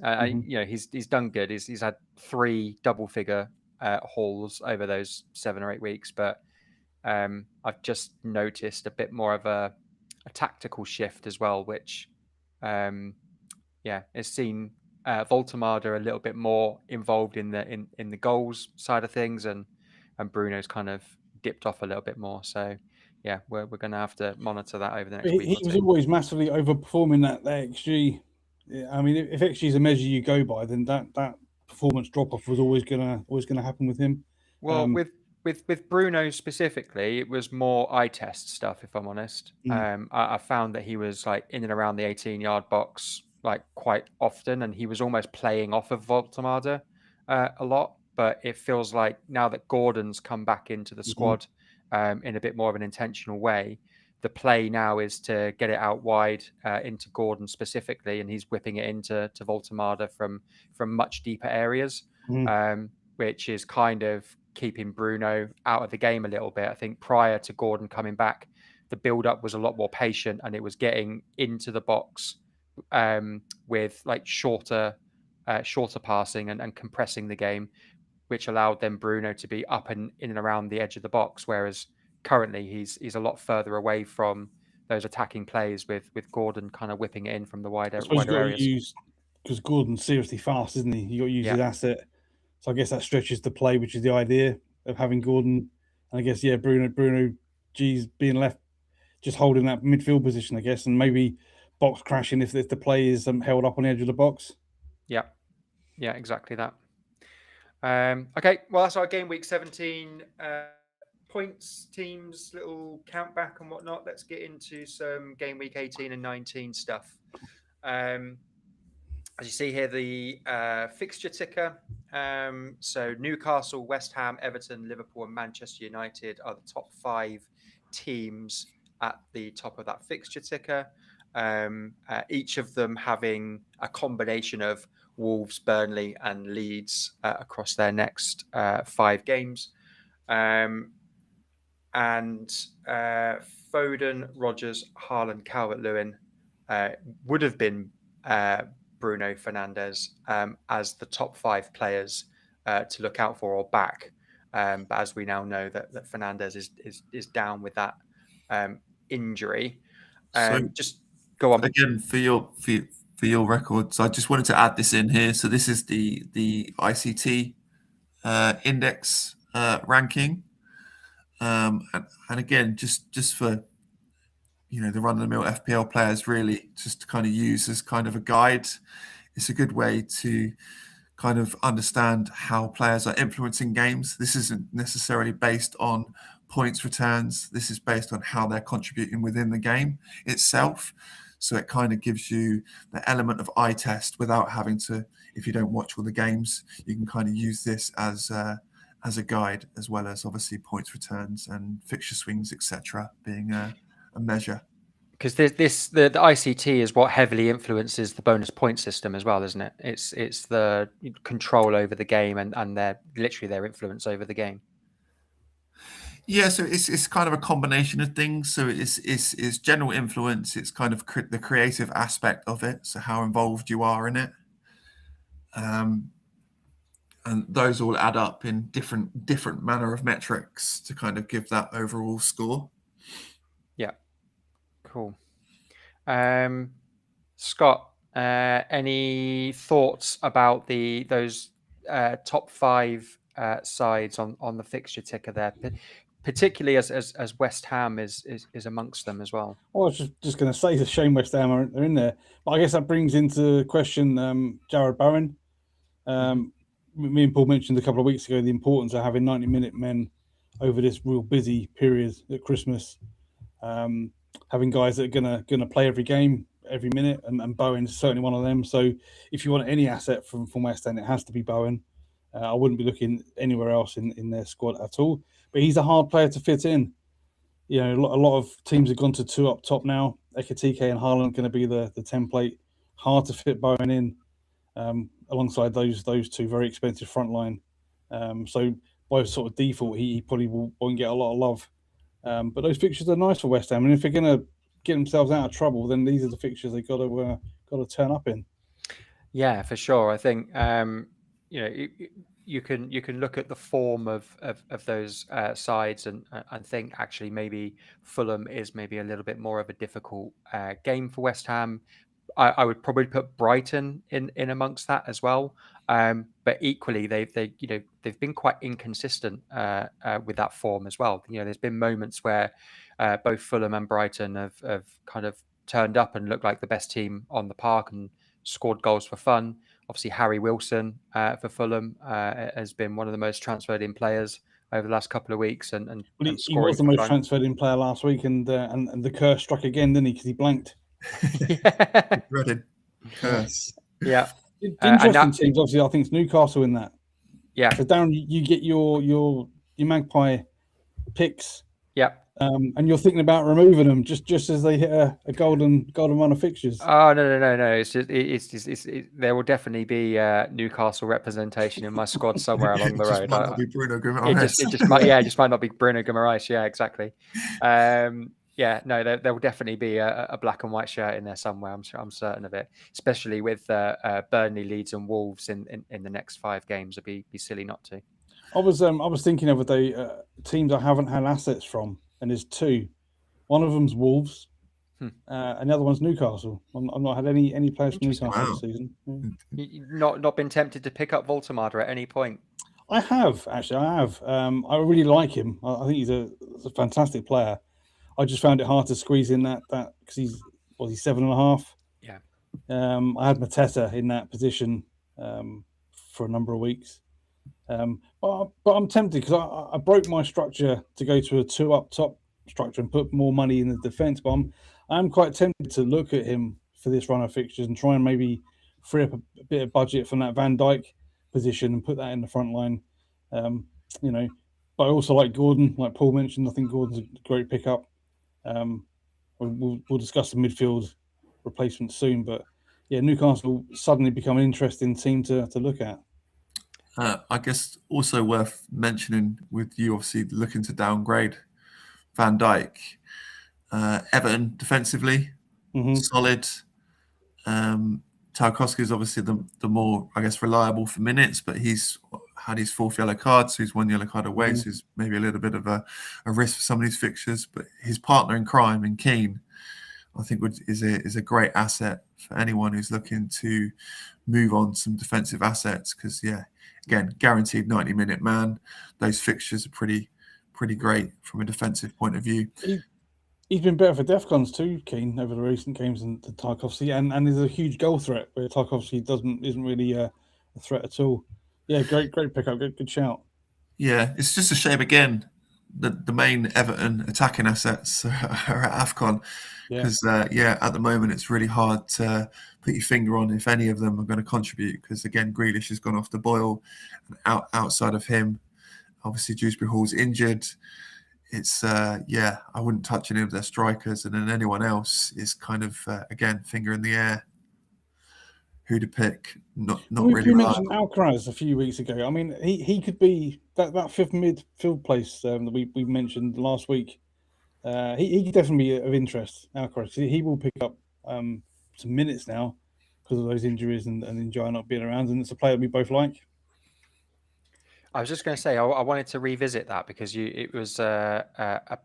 He's done good. He's had 3 double figure hauls over those 7 or 8 weeks, but I've just noticed a bit more of a tactical shift as well, which has seen Voltemada a little bit more involved in the goals side of things, and Bruno's kind of dipped off a little bit more. So yeah, we're going to have to monitor that over the next week. He was always massively overperforming that XG. Yeah, I mean, if XG is a measure you go by, then that performance drop off was always gonna happen with him. Well, with Bruno specifically, it was more eye test stuff. If I'm honest, I found that he was like in and around the 18-yard box like quite often, and he was almost playing off of Voltemada a lot. But it feels like now that Gordon's come back into the squad in a bit more of an intentional way, the play now is to get it out wide into Gordon specifically, and he's whipping it into Voltemada from much deeper areas, which is kind of keeping Bruno out of the game a little bit. I think prior to Gordon coming back, the build-up was a lot more patient, and it was getting into the box with like shorter passing and compressing the game, which allowed then Bruno to be up and in and around the edge of the box, whereas currently he's a lot further away from those attacking plays with Gordon kind of whipping it in from the wider areas. Because Gordon's seriously fast, isn't he? You got to use his asset. So I guess that stretches the play, which is the idea of having Gordon. And I guess Bruno G's being left just holding that midfield position, I guess, and maybe box crashing if the play is held up on the edge of the box. Yeah, exactly that. Okay, well, that's our game week 17 points, teams, little count back and whatnot. Let's get into some game week 18 and 19 stuff. As you see here, the fixture ticker. So Newcastle, West Ham, Everton, Liverpool, and Manchester United are the top 5 teams at the top of that fixture ticker. Each of them having a combination of Wolves, Burnley, and Leeds across their next 5 games. And Foden, Rodgers, Haaland, Calvert-Lewin would have been Bruno Fernandes as the top 5 players to look out for or back. But as we now know that Fernandes is down with that injury. So just go on again for your records. I just wanted to add this in here. So this is the ICT index ranking, and again just for the run-of-the-mill FPL players, really just to kind of use as kind of a guide. It's a good way to kind of understand how players are influencing games. This isn't necessarily based on points returns. This is based on how they're contributing within the game itself. So it kind of gives you the element of eye test without having to, if you don't watch all the games, you can kind of use this as a guide, as well as obviously points returns and fixture swings, etc., being a measure. Because the ICT is what heavily influences the bonus point system as well, isn't it? It's the control over the game and their influence over the game. Yeah, so it's kind of a combination of things. So it's general influence. It's kind of the creative aspect of it. So how involved you are in it, and those all add up in different manner of metrics to kind of give that overall score. Yeah, cool. Scott, any thoughts about those top 5 sides on the fixture ticker there? Particularly as West Ham is amongst them as well. I was just going to say it's a shame West Ham are in there, but I guess that brings into question Jared Bowen. Me and Paul mentioned a couple of weeks ago the importance of having 90-minute men over this real busy period at Christmas. Having guys that are gonna play every game, every minute, and Bowen's certainly one of them. So if you want any asset from West Ham, it has to be Bowen. I wouldn't be looking anywhere else in their squad at all. but he's a hard player to fit in. You know, a lot of teams have gone to 2 up top now. Ekitike and Haaland are going to be the template. Hard to fit Bowen in alongside those two very expensive front line. So by sort of default, he probably won't get a lot of love. But those fixtures are nice for West Ham, and if they're going to get themselves out of trouble, then these are the fixtures they've got to turn up in. Yeah, for sure. I think you can look at the form of those sides and think actually maybe Fulham is maybe a little bit more of a difficult game for West Ham. I would probably put Brighton in amongst that as well. But equally, they've been quite inconsistent with that form as well. There's been moments where both Fulham and Brighton have kind of turned up and looked like the best team on the park and scored goals for fun. Obviously, Harry Wilson for Fulham has been one of the most transferred in players over the last couple of weeks, and he was the most transferred in player last week, and the curse struck again, didn't he? Because he blanked. Yeah. Dreaded curse. Yeah. Interesting teams, obviously. I think it's Newcastle in that. Yeah. So Darren, you get your Magpie picks. Yeah. And you're thinking about removing them just as they hit a golden run of fixtures. Oh no! It's just there will definitely be Newcastle representation in my squad somewhere along the road. Might not be Bruno Guimaraes. It just might not be Bruno Guimaraes. Yeah, exactly. Yeah, no, there will definitely be a black and white shirt in there somewhere. I'm certain of it. Especially with Burnley, Leeds, and Wolves in the next 5 games, it'd be silly not to. I was thinking the other day teams I haven't had assets from, and there's 2. One of them's Wolves, and the other one's Newcastle. I've not had any players from Newcastle this season. You've not been tempted to pick up Voltemada at any point? I have, actually. I really like him. I think he's a fantastic player. I just found it hard to squeeze in that because he's 7.5. Yeah. I had Mateta in that position for a number of weeks. But I'm tempted because I broke my structure to go to a 2 up top structure and put more money in the defence. But I'm quite tempted to look at him for this run of fixtures and try and maybe free up a bit of budget from that Van Dijk position and put that in the front line. But I also like Gordon, like Paul mentioned. I think Gordon's a great pickup. We'll discuss the midfield replacement soon, but yeah, Newcastle suddenly become an interesting team to look at. I guess also worth mentioning with you obviously looking to downgrade Van Dijk. Everton defensively, solid. Tarkowski is obviously the more, I guess, reliable for minutes, but he's had his 4th yellow card, so he's 1 yellow card away, so he's maybe a little bit of a risk for some of these fixtures. But his partner in crime in Keane, I think is a great asset for anyone who's looking to move on some defensive assets. Because again, guaranteed 90-minute man. Those fixtures are pretty great from a defensive point of view. He's been better for DEFCONs too, Keane, over the recent games than Tarkowski, and is a huge goal threat where Tarkowski isn't really a threat at all. Yeah, great pickup, good shout. Yeah, it's just a shame again that the main Everton attacking assets are at AFCON because at the moment it's really hard to put your finger on if any of them are going to contribute because again Grealish has gone off the boil, and outside of him, obviously Dewsbury Hall's injured. It's I wouldn't touch any of their strikers, and then anyone else is kind of again finger in the air. Who to pick? Not really. We mentioned Alcaraz a few weeks ago. I mean, he could be that 5th midfield place that we mentioned last week. He could definitely be of interest. Alcaraz, he will pick up some minutes now because of those injuries and enjoy not being around, and it's a player we both like. I was just going to say I wanted to revisit that because it was a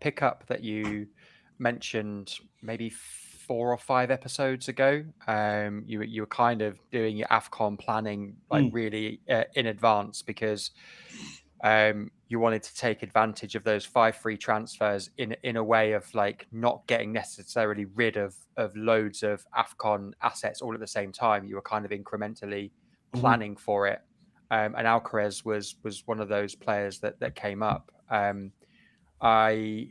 pickup that you mentioned maybe 4 or 5 episodes ago. You were kind of doing your AFCON planning really in advance because you wanted to take advantage of those 5 free transfers in a way of like not getting necessarily rid of loads of AFCON assets all at the same time. You were kind of incrementally planning for it. And Alcaraz was one of those players that came up. I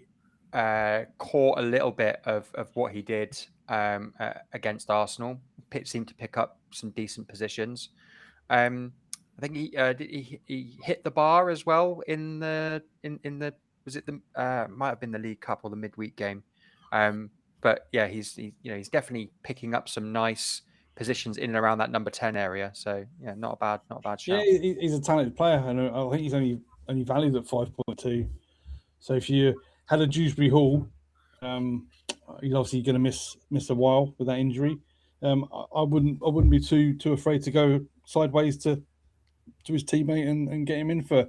caught a little bit of what he did against Arsenal. Seemed to pick up some decent positions. I think he hit the bar as well in the was it the might have been the League Cup or the midweek game. But yeah, he's definitely picking up some nice positions in and around that number 10 area. So yeah, not a bad Yeah, shout. he's a talented player, and I think he's only valued at 5.2. So if you had a Dewsbury Hall, he's obviously going to miss a while with that injury. I wouldn't be too afraid to go sideways to his teammate and get him in for a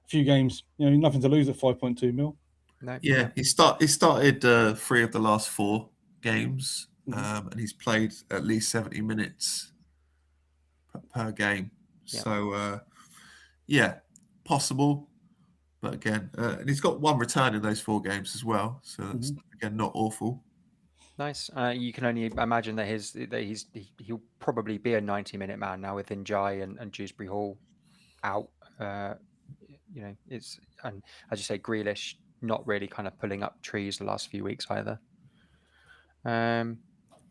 few games. Nothing to lose at 5.2 mil. No, Yeah, he started 3 of the last 4 games, and he's played at least 70 minutes per game. Yeah. So yeah, possible. But again, and he's got 1 return in those 4 games as well. So that's again not awful. Nice. You can only imagine that he'll probably be a 90-minute man now with Njai and Dewsbury Hall out. It's, and as you say, Grealish not really kind of pulling up trees the last few weeks either.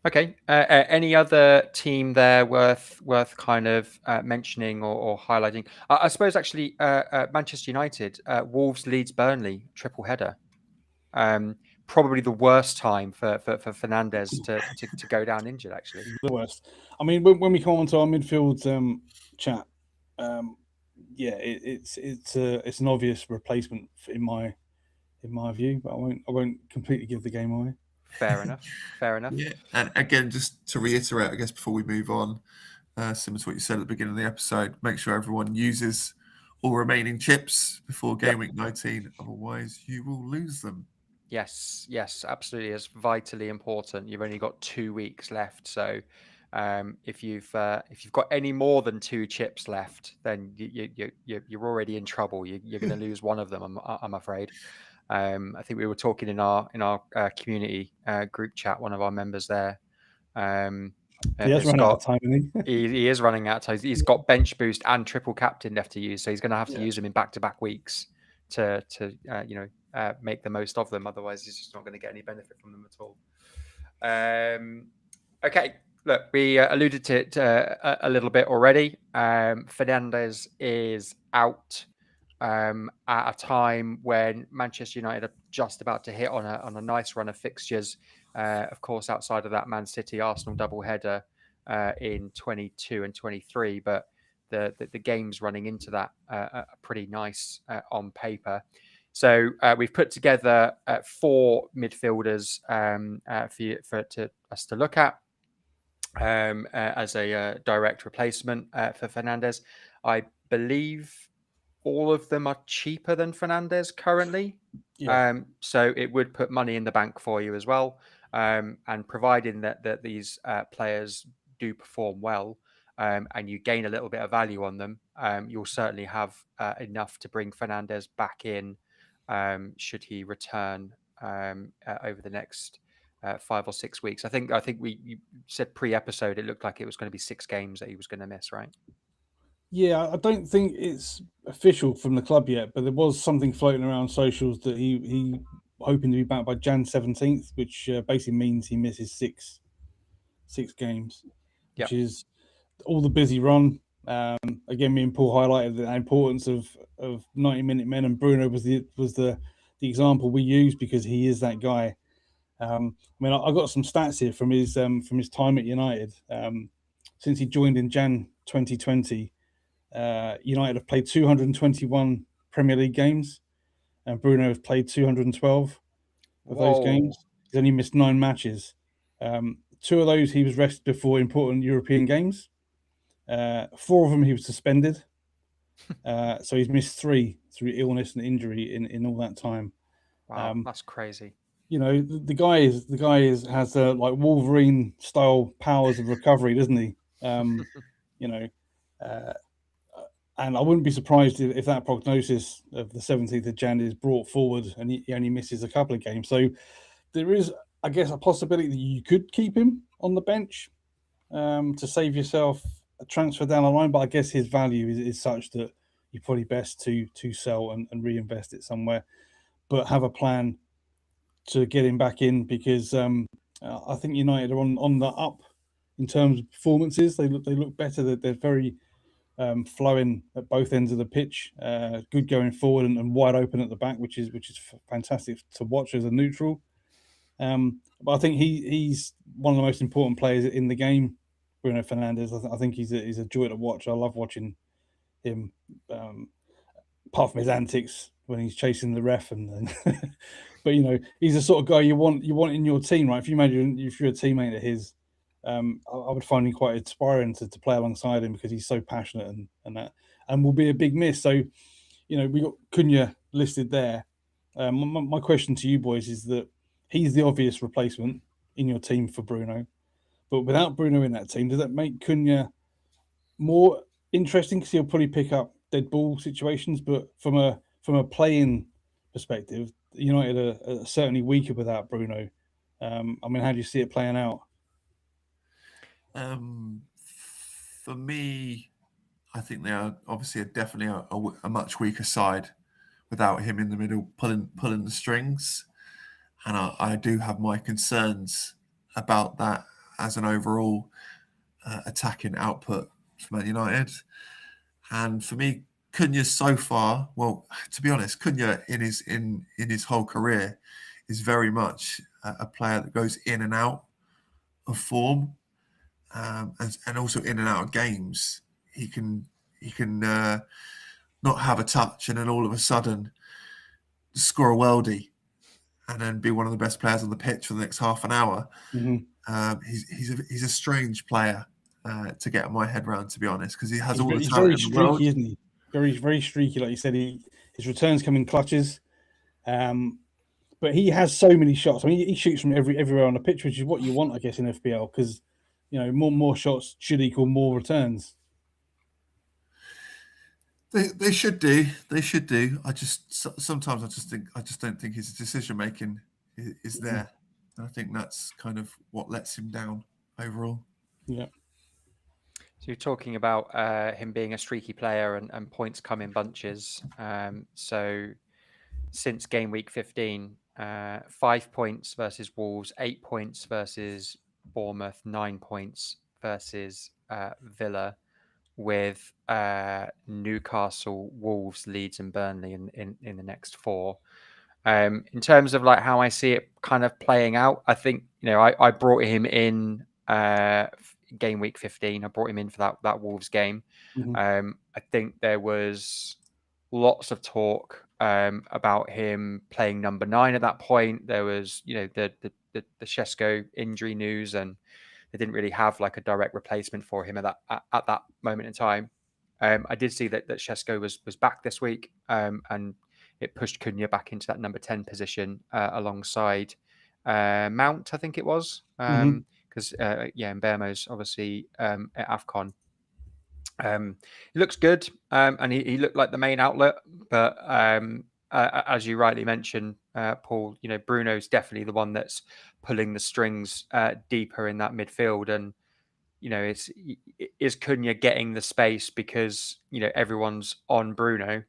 Okay. Any other team there worth kind of mentioning or highlighting? I suppose actually Manchester United, Wolves, Leeds, Burnley, triple header. Probably the worst time for Fernandez to go down injured. Actually, the worst. I mean, when we come on to our midfield chat, yeah, it's an obvious replacement in my view, but I won't completely give the game away. Fair enough. Yeah, and again, just to reiterate, I guess before we move on, similar to what you said at the beginning of the episode, make sure everyone uses all remaining chips before game week 19. Otherwise, you will lose them. Yes, absolutely. It's vitally important. You've only got 2 weeks left, so if you've got any more than 2 chips left, then you're already in trouble. You're going to lose one of them. I'm afraid. I think we were talking in our community group chat. One of our members there. He has run out of time, hasn't he? He is running out of time. He's got bench boost and triple captain left to use, so he's going to have to use them in back-to-back weeks to make the most of them. Otherwise, he's just not going to get any benefit from them at all. Okay, look, we alluded to it a little bit already. Fernandez is out at a time when Manchester United are just about to hit on a nice run of fixtures. Of course, outside of that Man City Arsenal doubleheader in 22 and 23, but the games running into that are pretty nice on paper. So we've put together 4 midfielders for us to look at as a direct replacement for Fernandez. I believe all of them are cheaper than Fernandez currently. Yeah. So it would put money in the bank for you as well. And providing that these players do perform well and you gain a little bit of value on them, you'll certainly have enough to bring Fernandez back in should he return over the next 5 or 6 weeks. I think you said pre-episode it looked like it was going to be 6 games that he was going to miss, right? Yeah, I don't think it's official from the club yet, but there was something floating around socials that he hoping to be back by Jan 17th, which basically means he misses six games, which is all the busy run. Again, me and Paul highlighted the importance of 90-minute men, and Bruno was the example we used because he is that guy. I mean, I got some stats here from his time at United. Since he joined in Jan 2020, United have played 221 Premier League games, and Bruno has played 212 of those games. He's only missed 9 matches. 2 of those he was rested before important European games. 4 of them he was suspended. So he's missed 3 through illness and injury in all that time. Wow, that's crazy. You know, the guy has like Wolverine style powers of recovery, doesn't he? You know, and I wouldn't be surprised if that prognosis of the 17th of Jan is brought forward and he only misses a couple of games. So there is, I guess, a possibility that you could keep him on the bench to save yourself a transfer down the line. But I guess his value is such that you're probably best to sell and reinvest it somewhere, but have a plan to get him back in because I think United are on the up in terms of performances. They look better. They're very flowing at both ends of the pitch, good going forward and wide open at the back, which is fantastic to watch as a neutral. But I think he's one of the most important players in the game, Bruno Fernandes. I think he's a joy to watch. I love watching him. Apart from his antics when he's chasing the ref, but he's the sort of guy you want in your team, right? If you imagine if you're a teammate of his, I would find him quite inspiring to play alongside him because he's so passionate and will be a big miss. So, we got Cunha listed there. My question to you boys is that he's the obvious replacement in your team for Bruno, but without Bruno in that team, does that make Cunha more interesting because he'll probably pick up dead ball situations? But from a playing perspective, United are certainly weaker without Bruno. How do you see it playing out? For me, I think they are obviously definitely a much weaker side without him in the middle pulling the strings, and I do have my concerns about that as an overall attacking output for Man United. And for me, Cunha so far, well, to be honest, Cunha in his whole career is very much a player that goes in and out of form, and also in and out of games. He can not have a touch and then all of a sudden score a worldie and then be one of the best players on the pitch for the next half an hour. Mm-hmm. He's a strange player to get my head around, to be honest, because he has all the he's talent very in the world. streaky, isn't he? Very, very streaky, like you said. His returns come in clutches, but he has so many shots. I mean, he shoots from everywhere on the pitch, which is what you want, I guess, in FPL, because more shots should equal more returns. They should do. They should do. Sometimes I just don't think his decision making is there, and I think that's kind of what lets him down overall. Yeah. So you're talking about him being a streaky player and points come in bunches. So since game week 15, 5 points versus Wolves, 8 points versus Bournemouth, 9 points versus Villa, with Newcastle, Wolves, Leeds, and Burnley in the next 4. In terms of like how I see it kind of playing out, I think I brought him in game week 15. I brought him in for that Wolves game. Mm-hmm. I think there was lots of talk about him playing number 9 at that point. There was the Shesko injury news, and they didn't really have like a direct replacement for him at that moment in time. I did see that Shesko was back this week, and it pushed Cunha back into that number 10 position alongside Mount, I think it was, because Mbeumo's obviously at AFCON. He looks good, and he looked like the main outlet, but as you rightly mentioned, Paul, Bruno's definitely the one that's pulling the strings deeper in that midfield. And is Cunha getting the space because everyone's on Bruno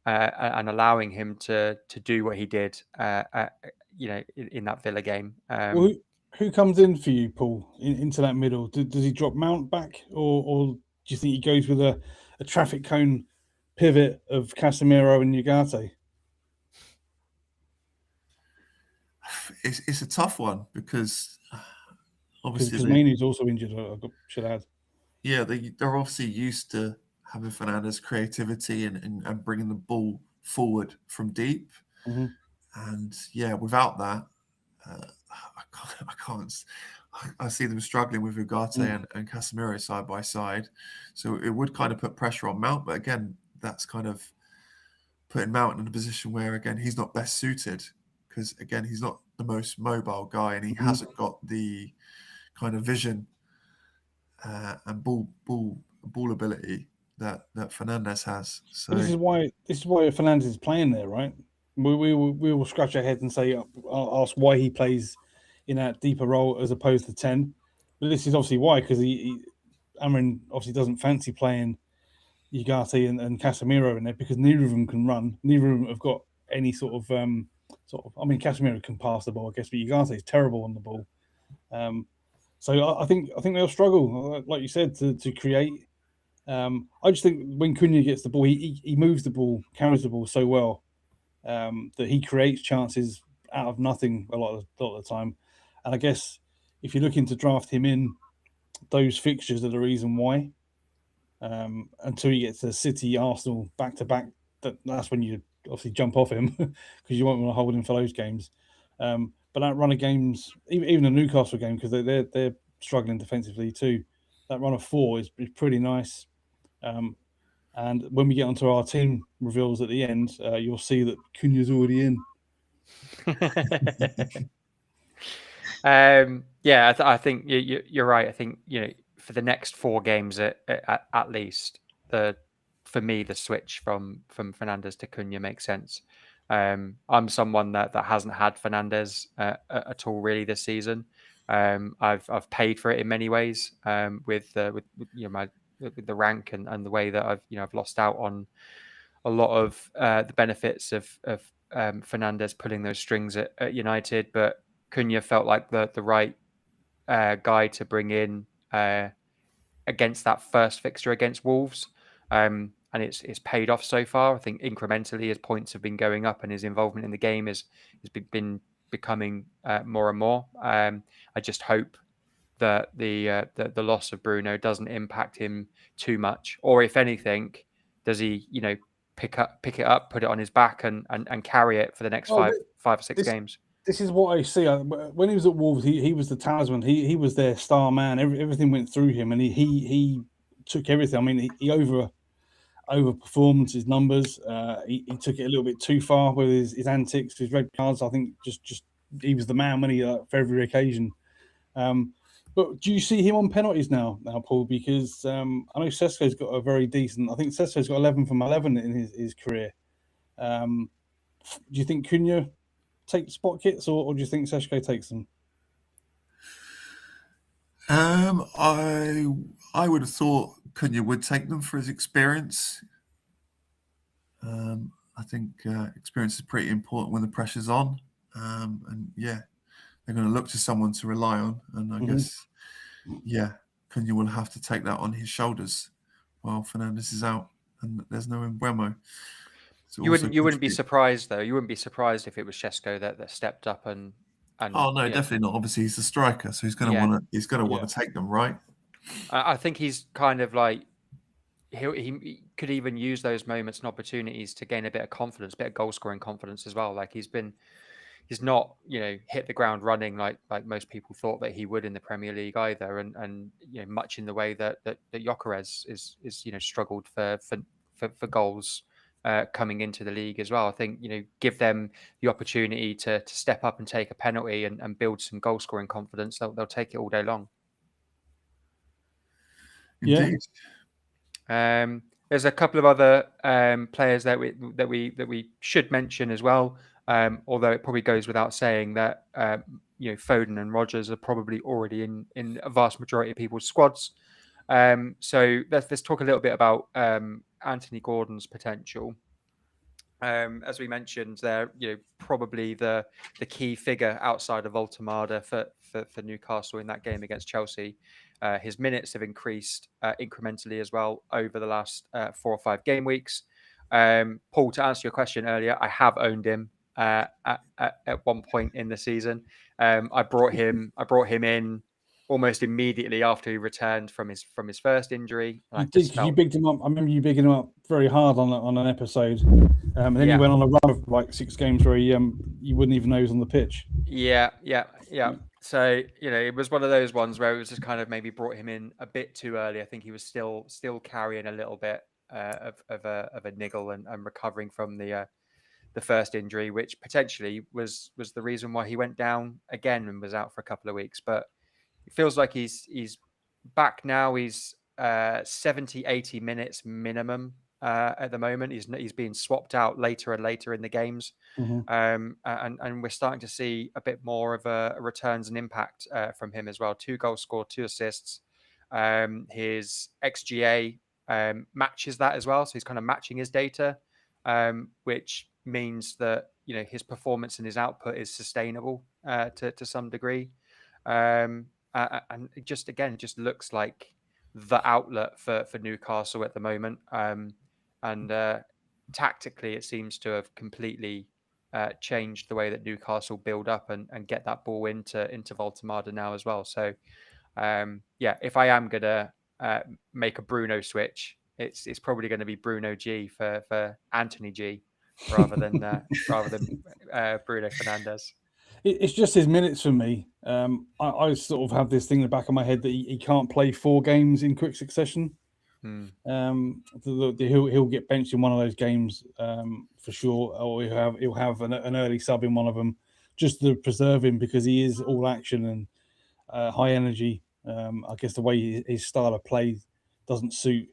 and allowing him to do what he did in that Villa game. Well, who comes in for you, Paul, into that middle? Does he drop Mount back, or do you think he goes with a traffic cone pivot of Casemiro and Ugarte? It's a tough one because obviously because Mainoo's also injured, I should add. Yeah, they're obviously used to having Fernandes' creativity and bringing the ball forward from deep. Mm-hmm. And yeah, without that, I can't. I see them struggling with Ugarte and Casemiro side by side. So it would kind of put pressure on Mount. But again, that's kind of putting Mount in a position where, again, he's not best suited because, again, he's not the most mobile guy and he hasn't got the kind of vision and ball ability that Fernandes has. So this is why Fernandes is playing there, right? We will scratch our heads and say, ask why he plays in that deeper role as opposed to 10. But this is obviously why, because Amrin obviously doesn't fancy playing Ugarte and Casemiro in there because neither of them can run. Neither of them have got any sort of. I mean, Casemiro can pass the ball, I guess, but Ugarte is terrible on the ball. So I think they'll struggle, like you said, to create. I just think when Cunha gets the ball, he moves the ball, carries the ball so well that he creates chances out of nothing a lot of the time. And I guess if you're looking to draft him in, those fixtures are the reason why. Until you get to City, Arsenal back to back, that's when you obviously jump off him because you won't want to hold him for those games. But that run of games, even the Newcastle game, because they're struggling defensively too. That run of 4 is pretty nice. And when we get onto our team reveals at the end, you'll see that Cunha's already in. Yeah, I think you're right. I think for the next 4 games at least, for me the switch from Fernandes to Cunha makes sense. I'm someone that hasn't had Fernandes at all really this season. I've paid for it in many ways with the rank and the way that I've lost out on a lot of the benefits of Fernandes pulling those strings at United, but Cunha felt like the right guy to bring in against that first fixture against Wolves, and it's paid off so far. I think incrementally his points have been going up, and his involvement in the game has been becoming more and more. I just hope that the loss of Bruno doesn't impact him too much, or if anything, does he pick it up, put it on his back, and carry it for the next five or six games. This is what I see. When he was at Wolves, he was the talisman. He was their star man. Everything went through him, and he took everything. I mean, he overperformed his numbers. He took it a little bit too far with his antics, his red cards. I think just he was the man when he for every occasion. But do you see him on penalties now, Paul? Because I know Sesko's got a very decent. I think Sesko's got 11 from 11 in his career. Do you think Cunha takes spot kits, or do you think Sesko takes them? I would have thought Cunha would take them for his experience. I think experience is pretty important when the pressure's on, and yeah, they're going to look to someone to rely on, and I guess Cunha will have to take that on his shoulders while Fernandes is out and there's no Mbeumo. You wouldn't be surprised though. You wouldn't be surprised if it was Sesko that stepped up and. Oh no, definitely not. Obviously, he's a striker, so he's going to want to take them, right? I think he's kind of like he could even use those moments and opportunities to gain a bit of confidence, a bit of goal scoring confidence as well. Like he's not hit the ground running like most people thought that he would in the Premier League either, and much in the way that Gyökeres is struggled for goals. Coming into the league as well. I think give them the opportunity to step up and take a penalty and build some goal scoring confidence. They'll take it all day long. Indeed. There's a couple of other players that we should mention as well. Although it probably goes without saying that Foden and Rodgers are probably already in a vast majority of people's squads. So let's talk a little bit about Anthony Gordon's potential. As we mentioned, they're probably the key figure outside of Voltemada for Newcastle in that game against Chelsea. His minutes have increased incrementally as well over the last 4 or 5 game weeks. Paul, to answer your question earlier, I have owned him at one point in the season. I brought him in almost immediately after he returned from his first injury. You did, you bigged him up. I remember you bigging him up very hard on an episode, and then you went on a run of like 6 games where you wouldn't even know he was on the pitch. Yeah. So it was one of those ones where it was just kind of maybe brought him in a bit too early. I think he was still carrying a little bit of a niggle and recovering from the first injury, which potentially was the reason why he went down again and was out for a couple of weeks. But it feels like he's back now. He's 70-80 minutes minimum at the moment. He's being swapped out later and later in the games, and we're starting to see a bit more of a returns and impact from him as well. 2 goals scored, 2 assists. His XGA matches that as well, so he's kind of matching his data, which means that his performance and his output is sustainable to some degree. And it just looks like the outlet for Newcastle at the moment. And tactically, it seems to have completely changed the way that Newcastle build up and get that ball into Voltemada now as well. So if I am gonna make a Bruno switch, it's probably going to be Bruno G for Anthony G rather than Bruno Fernandes. It's just his minutes for me. I sort of have this thing in the back of my head that he can't play 4 games in quick succession. He'll get benched in one of those games for sure, or he'll have an early sub in one of them just to preserve him, because he is all action and high energy. I guess the way his style of play doesn't suit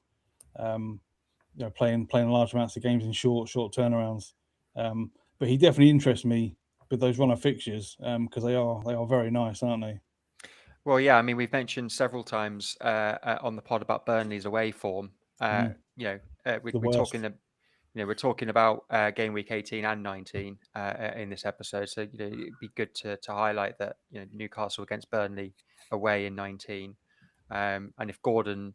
playing large amounts of games in short turnarounds. But he definitely interests me with those runner fixtures because they are very nice, aren't they? Well, yeah, I mean, we've mentioned several times on the pod about Burnley's away form. We're talking about game week 18 and 19 in this episode. So it'd be good to highlight that Newcastle against Burnley away in 19, and if Gordon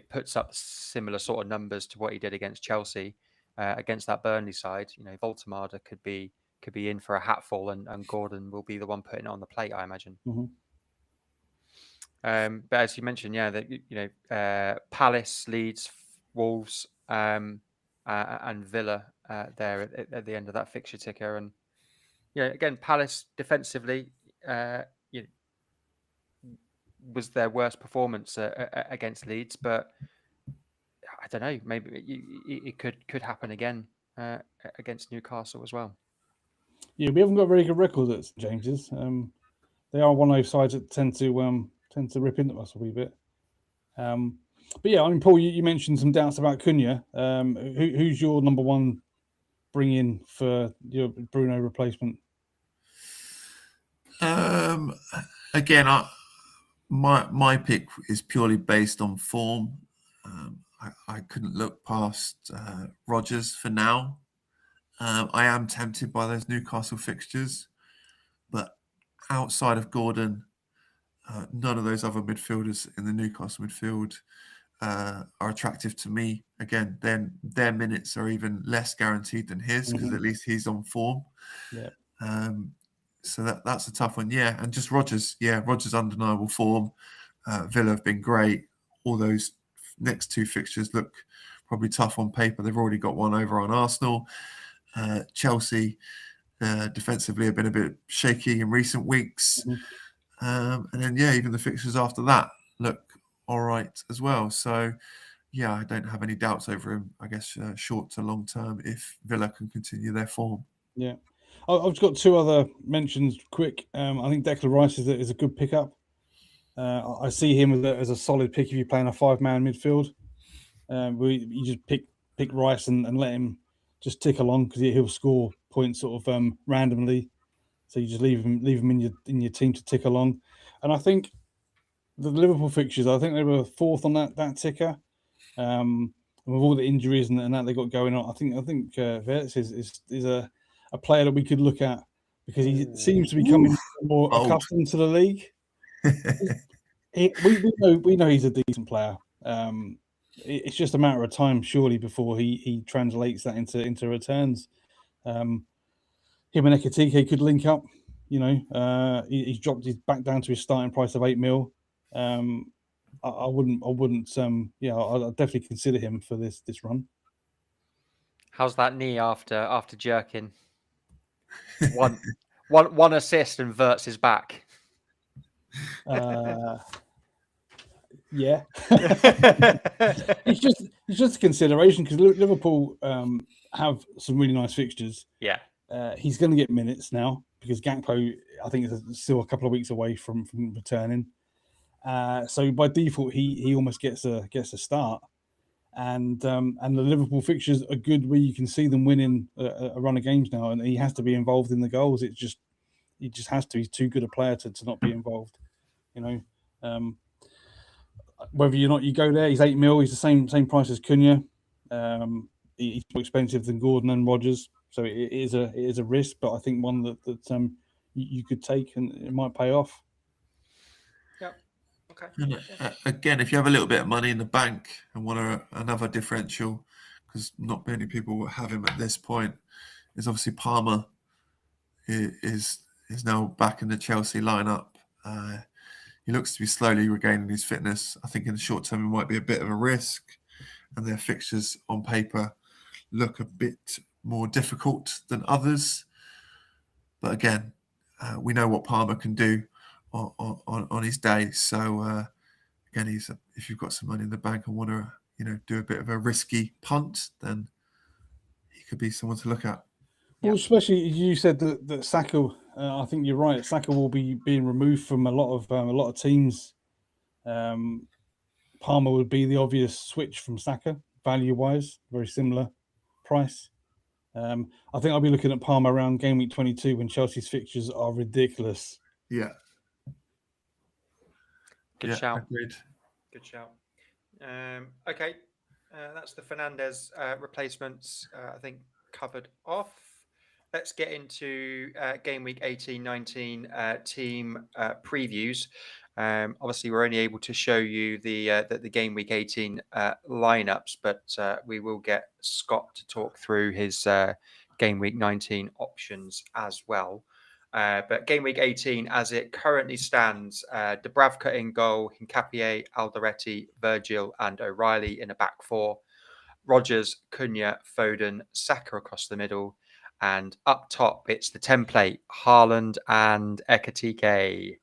puts up similar sort of numbers to what he did against Chelsea against that Burnley side, Voltemada could be in for a hatful, and Gordon will be the one putting it on the plate, I imagine. But as you mentioned, that Palace, Leeds, Wolves, and Villa there at the end of that fixture ticker, and again, Palace defensively was their worst performance against Leeds, but I don't know, maybe it could happen again against Newcastle as well. Yeah, we haven't got a very good record at St James's. They are one of those sides that tend to rip into us a wee bit. But yeah, I mean, Paul, you mentioned some doubts about Cunha. Who's your number one bring in for your Bruno replacement? Again, my pick is purely based on form. I couldn't look past Rodgers for now. I am tempted by those Newcastle fixtures, but outside of Gordon, none of those other midfielders in the Newcastle midfield are attractive to me. Again, then their minutes are even less guaranteed than his, because at least he's on form. Yeah. So that's a tough one. Yeah, and just Rodgers. Yeah, Rodgers' undeniable form. Villa have been great. All those next 2 fixtures look probably tough on paper. They've already got one over on Arsenal. Chelsea defensively have been a bit shaky in recent weeks. And then, even the fixtures after that look all right as well. So, I don't have any doubts over him, I guess, short to long term, if Villa can continue their form. Yeah. I've just got 2 other mentions quick. I think Declan Rice is a good pickup. I see him as a solid pick if you're playing a 5-man midfield. You just pick Rice and let him just tick along, because he'll score points sort of randomly. So you just leave him in your team to tick along. And I think the Liverpool fixtures, I think they were 4th on that ticker. With all the injuries and that they got going on, I think Verts is a player that we could look at, because he seems to be becoming more accustomed to the league. We know he's a decent player. It's just a matter of time, surely, before he translates that into returns. Him and Ekitike could link up. He's dropped his back down to his starting price of $8 million. I wouldn't. I'll definitely consider him for this run. How's that knee after jerking? One assist and Verts is back. Yeah, it's just a consideration, because Liverpool have some really nice fixtures. Yeah, he's going to get minutes now, because Gakpo, I think, is still a couple of weeks away from returning. So by default, he almost gets a start, and the Liverpool fixtures are good, where you can see them winning a run of games now, and he has to be involved in the goals. He just has to. He's too good a player to not be involved. Whether or not you go there, he's $8 million. He's the same price as Cunha. He's more expensive than Gordon and Rodgers, so it is a risk, but I think one that you could take, and it might pay off. Okay. And again, if you have a little bit of money in the bank and want another differential, because not many people will have him at this point, is obviously Palmer is now back in the Chelsea lineup. He looks to be slowly regaining his fitness. I think in the short term, it might be a bit of a risk, and their fixtures on paper look a bit more difficult than others. But again, we know what Palmer can do on his day. So again, if you've got some money in the bank and want to do a bit of a risky punt, then he could be someone to look at. Well, especially you said that Saka. I think you're right. Saka will be being removed from a lot of teams. Palmer would be the obvious switch from Saka, value wise, very similar price. I think I'll be looking at Palmer around game week 22 when Chelsea's fixtures are ridiculous. Yeah. Good shout. Agreed. Good shout. Okay, that's the Fernandez replacements. I think covered off. Let's get into game week 18-19 team previews. Obviously, we're only able to show you the game week 18 lineups, but we will get Scott to talk through his game week 19 options as well. But game week 18, as it currently stands, Dubravka in goal, Hincapié, Alderete, Virgil, and O'Reilly in a back four. Rodgers, Cunha, Foden, Saka across the middle. And up top, it's the template, Haaland and Ekatike.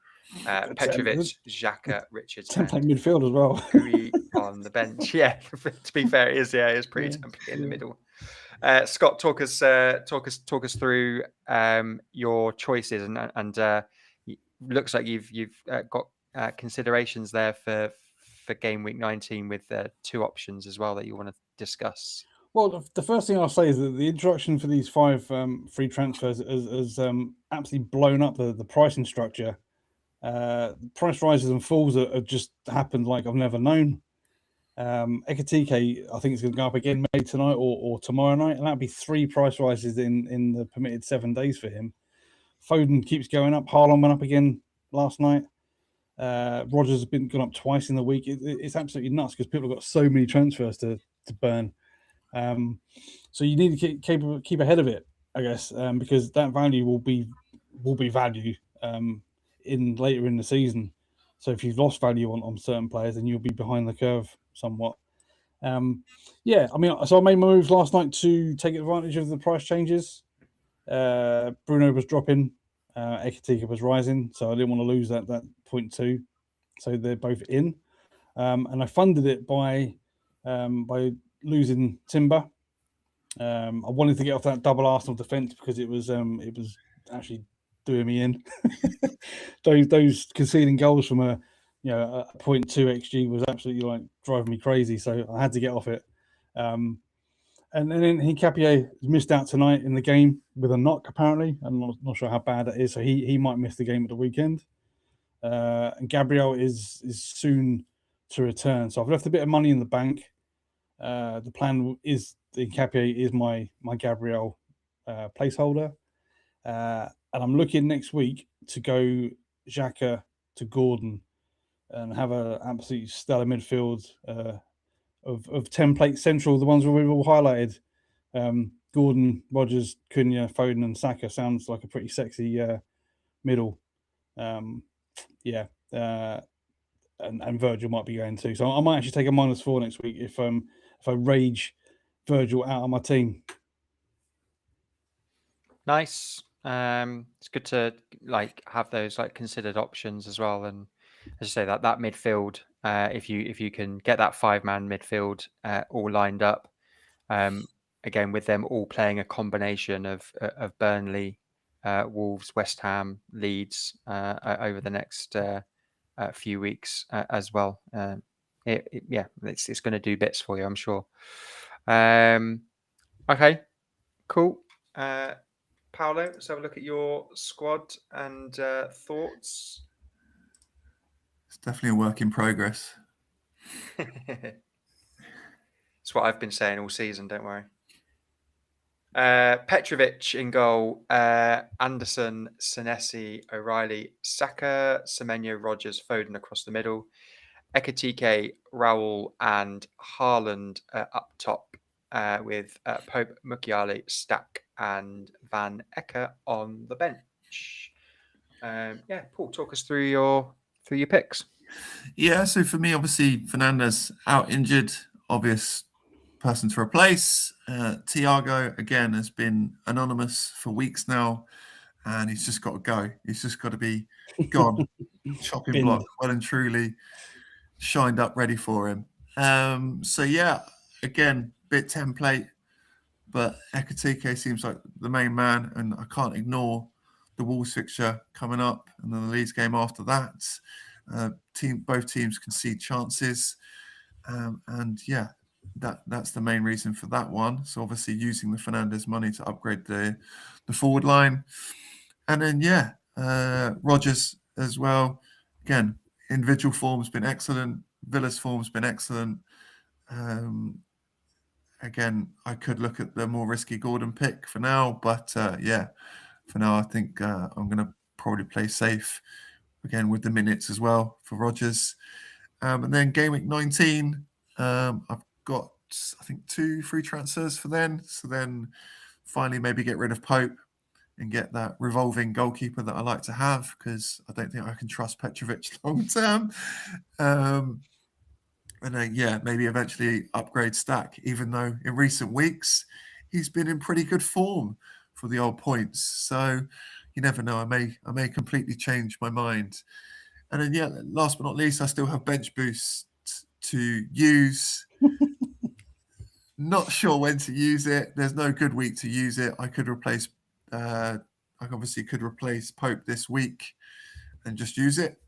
Petrovic, Xhaka, Richards, template midfield as well. Kui on the bench. Yeah, to be fair, it is. Yeah, it's pretty template in the middle. Scott, talk us through your choices, and looks like you've got considerations there for game week 19 with two options as well that you want to discuss. Well, the first thing I'll say is that the introduction for these 5 free transfers has absolutely blown up the pricing structure. Price rises and falls have just happened like I've never known. Ekatike, I think, is going to go up again maybe tonight or tomorrow night, and that'll be 3 price rises in the permitted 7 days for him. Foden keeps going up. Haaland went up again last night. Rodgers has gone up twice in the week. It's absolutely nuts because people have got so many transfers to burn. So you need to keep ahead of it, I guess, because that value will be value in later in the season. So if you've lost value on certain players, then you'll be behind the curve somewhat. So I made my moves last night to take advantage of the price changes. Bruno was dropping, Ekatike was rising, so I didn't want to lose that 0.2. So they're both in, and I funded it by losing Timber. I wanted to get off that double Arsenal defence because it was actually doing me in. those conceding goals from a 0.2 xG was absolutely driving me crazy. So I had to get off it. And then Hincapié missed out tonight in the game with a knock. Apparently, I'm not sure how bad that is. So he might miss the game at the weekend. And Gabriel is soon to return. So I've left a bit of money in the bank. The plan is Hincapié is my Gabriel placeholder. And I'm looking next week to go Xhaka to Gordon and have an absolutely stellar midfield of template central, the ones we've all highlighted. Gordon, Rodgers, Cunha, Foden, and Saka sounds like a pretty sexy middle. And Virgil might be going too. So I might actually take a -4 next week if I rage Virgil out of my team. Nice. It's good to have those considered options as well. And as I say, that midfield, if you can get that 5-man midfield all lined up, again with them all playing a combination of Burnley, Wolves, West Ham, Leeds over the next few weeks as well. It's going to do bits for you, I'm sure. Okay, cool. Paolo, let's have a look at your squad and thoughts. It's definitely a work in progress. It's what I've been saying all season, don't worry. Petrovic in goal, Anderson, Senesi, O'Reilly, Saka, Semenyo, Rogers, Foden across the middle, Ekatike, Raul, and Haaland up top, with Pope, Mukiele, Stack, and Van Ecke on the bench. Paul, talk us through your picks. Yeah, so for me, obviously, Fernandes out injured, obvious person to replace. Thiago, again, has been anonymous for weeks now, and he's just got to go. He's just got to be gone, chopping Binned. block, well and truly shined up, ready for him. So yeah, again, bit template, but Ekatike seems like the main man, and I can't ignore the Wolves fixture coming up, and then the Leeds game after that. Both teams concede chances, and yeah, that's the main reason for that one. So obviously using the Fernandes money to upgrade the forward line, and then Rogers as well. Again, individual form's been excellent. Villa's form's been excellent. Again, I could look at the more risky Gordon pick for now, but for now I think I'm going to probably play safe again with the minutes as well for Rogers. And then game week 19, I've got I think 2 free transfers for then. So then finally maybe get rid of Pope and get that revolving goalkeeper that I like to have, because I don't think I can trust Petrovic long term. And then, maybe eventually upgrade Stack, even though in recent weeks he's been in pretty good form for the old points. So you never know. I may completely change my mind. And then, last but not least, I still have bench boost to use. Not sure when to use it. There's no good week to use it. I could replace. I obviously could replace Pope this week and just use it.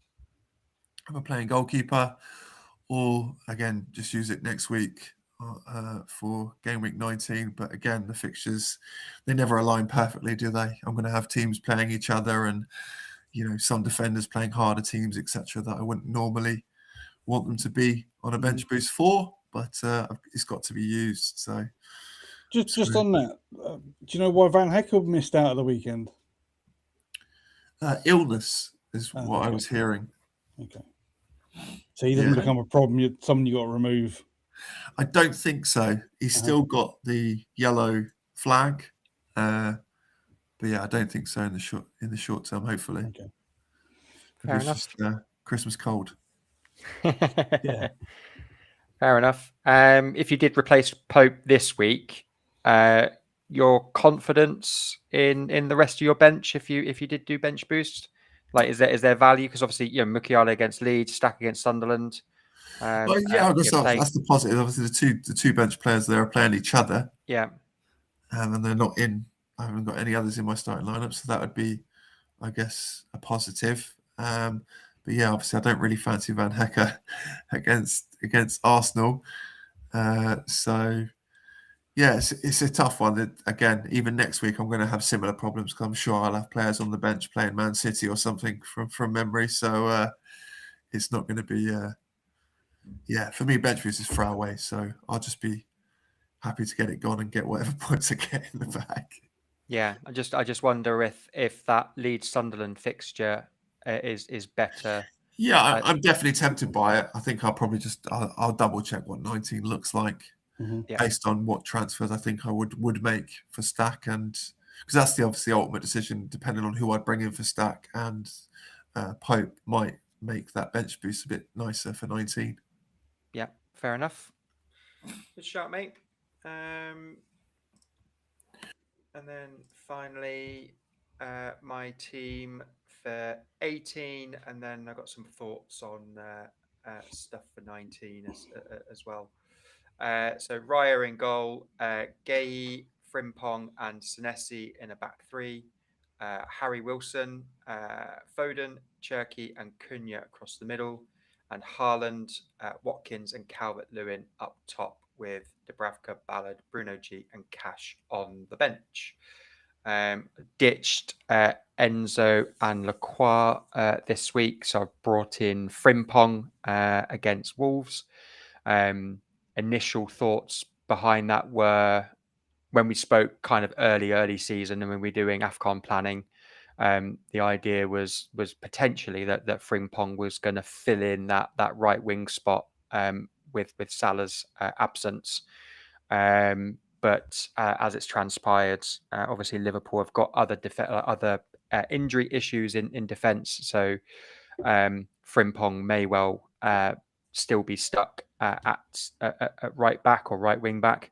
I'm playing goalkeeper, or again just use it next week for game week 19. But again, the fixtures, they never align perfectly, do they? I'm going to have teams playing each other, and some defenders playing harder teams, etc., that I wouldn't normally want them to be on a bench boost for, but it's got to be used. So just on that, do you know why Van Heckel missed out of the weekend? Illness is what I was hearing. Okay. So he doesn't become a problem. Someone you got to remove. I don't think so. He's still got the yellow flag, but yeah, I don't think so in the short term. Hopefully, okay. Fair enough. Just Christmas cold. Yeah. Fair enough. If you did replace Pope this week, your confidence in the rest of your bench, if you did do bench boost, like is there value? Because obviously Mukiele against Leeds, Stack against Sunderland. I guess that's the positive. Obviously, the two bench players there are playing each other. Yeah. And they're not in. I haven't got any others in my starting lineup, so that would be, I guess, a positive. But yeah, obviously, I don't really fancy Van Hecke against Arsenal. So yeah, it's a tough one. Again, even next week, I'm going to have similar problems, because I'm sure I'll have players on the bench playing Man City or something from memory. So it's not going to be. For me, bench boost is throw away. So I'll just be happy to get it gone and get whatever points I get in the bag. Yeah, I just wonder if that Leeds Sunderland fixture is better. Yeah, I'm definitely tempted by it. I think I'll probably I'll double check what 19 looks like based on what transfers I think I would make for Stack, and because that's obviously ultimate decision, depending on who I bring in for Stack, and Pope might make that bench boost a bit nicer for 19. Yeah, fair enough. Good shout, mate. And then finally, my team for 18, and then I got some thoughts on stuff for 19 as well. So Raya in goal, Gay, Frimpong, and Senesi in a back three. Harry Wilson, Foden, Cherky, and Cunha across the middle, and Haaland, Watkins, and Calvert-Lewin up top, with Dubravka, Ballard, Bruno G, and Cash on the bench. Ditched Enzo and Lacroix this week, so I've brought in Frimpong against Wolves. Initial thoughts behind that were when we spoke kind of early season, and when we were doing AFCON planning, the idea was potentially that Frimpong was going to fill in that right wing spot with Salah's absence. But as it's transpired, obviously Liverpool have got other injury issues in defence, so Frimpong may well still be stuck at right back or right wing back.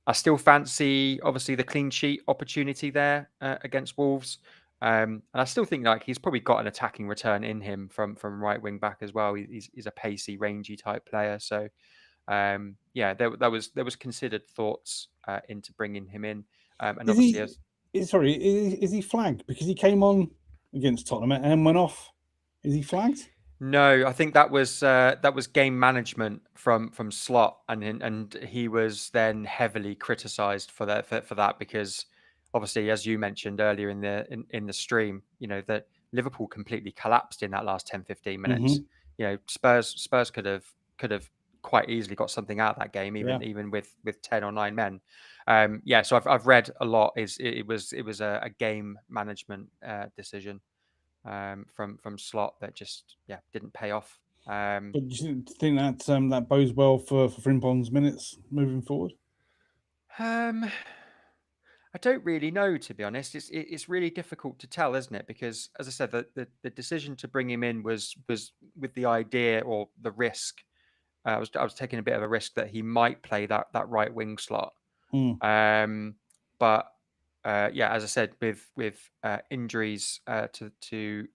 I still fancy, obviously, the clean sheet opportunity there against Wolves. And I still think like he's probably got an attacking return in him from right wing back as well. He's a pacey, rangy type player. So yeah, there was considered thoughts into bringing him in. And Is obviously, is he flagged because he came on against Tottenham and went off? Is he flagged? no, I think that was game management from Slot, and he was then heavily criticised for that because obviously, as you mentioned earlier in the stream, that Liverpool completely collapsed in that last 10-15 minutes. Spurs could have quite easily got something out of that game, even with 10 or 9 men. So I've read a lot. It was a game management decision from Slot that just didn't pay off. But do you think that that bodes well for Frimpong's minutes moving forward? I don't really know, to be honest. It's really difficult to tell, isn't it? Because as I said, the decision to bring him in was with the idea or the risk. I was taking a bit of a risk that he might play that right wing slot. But as I said, with injuries to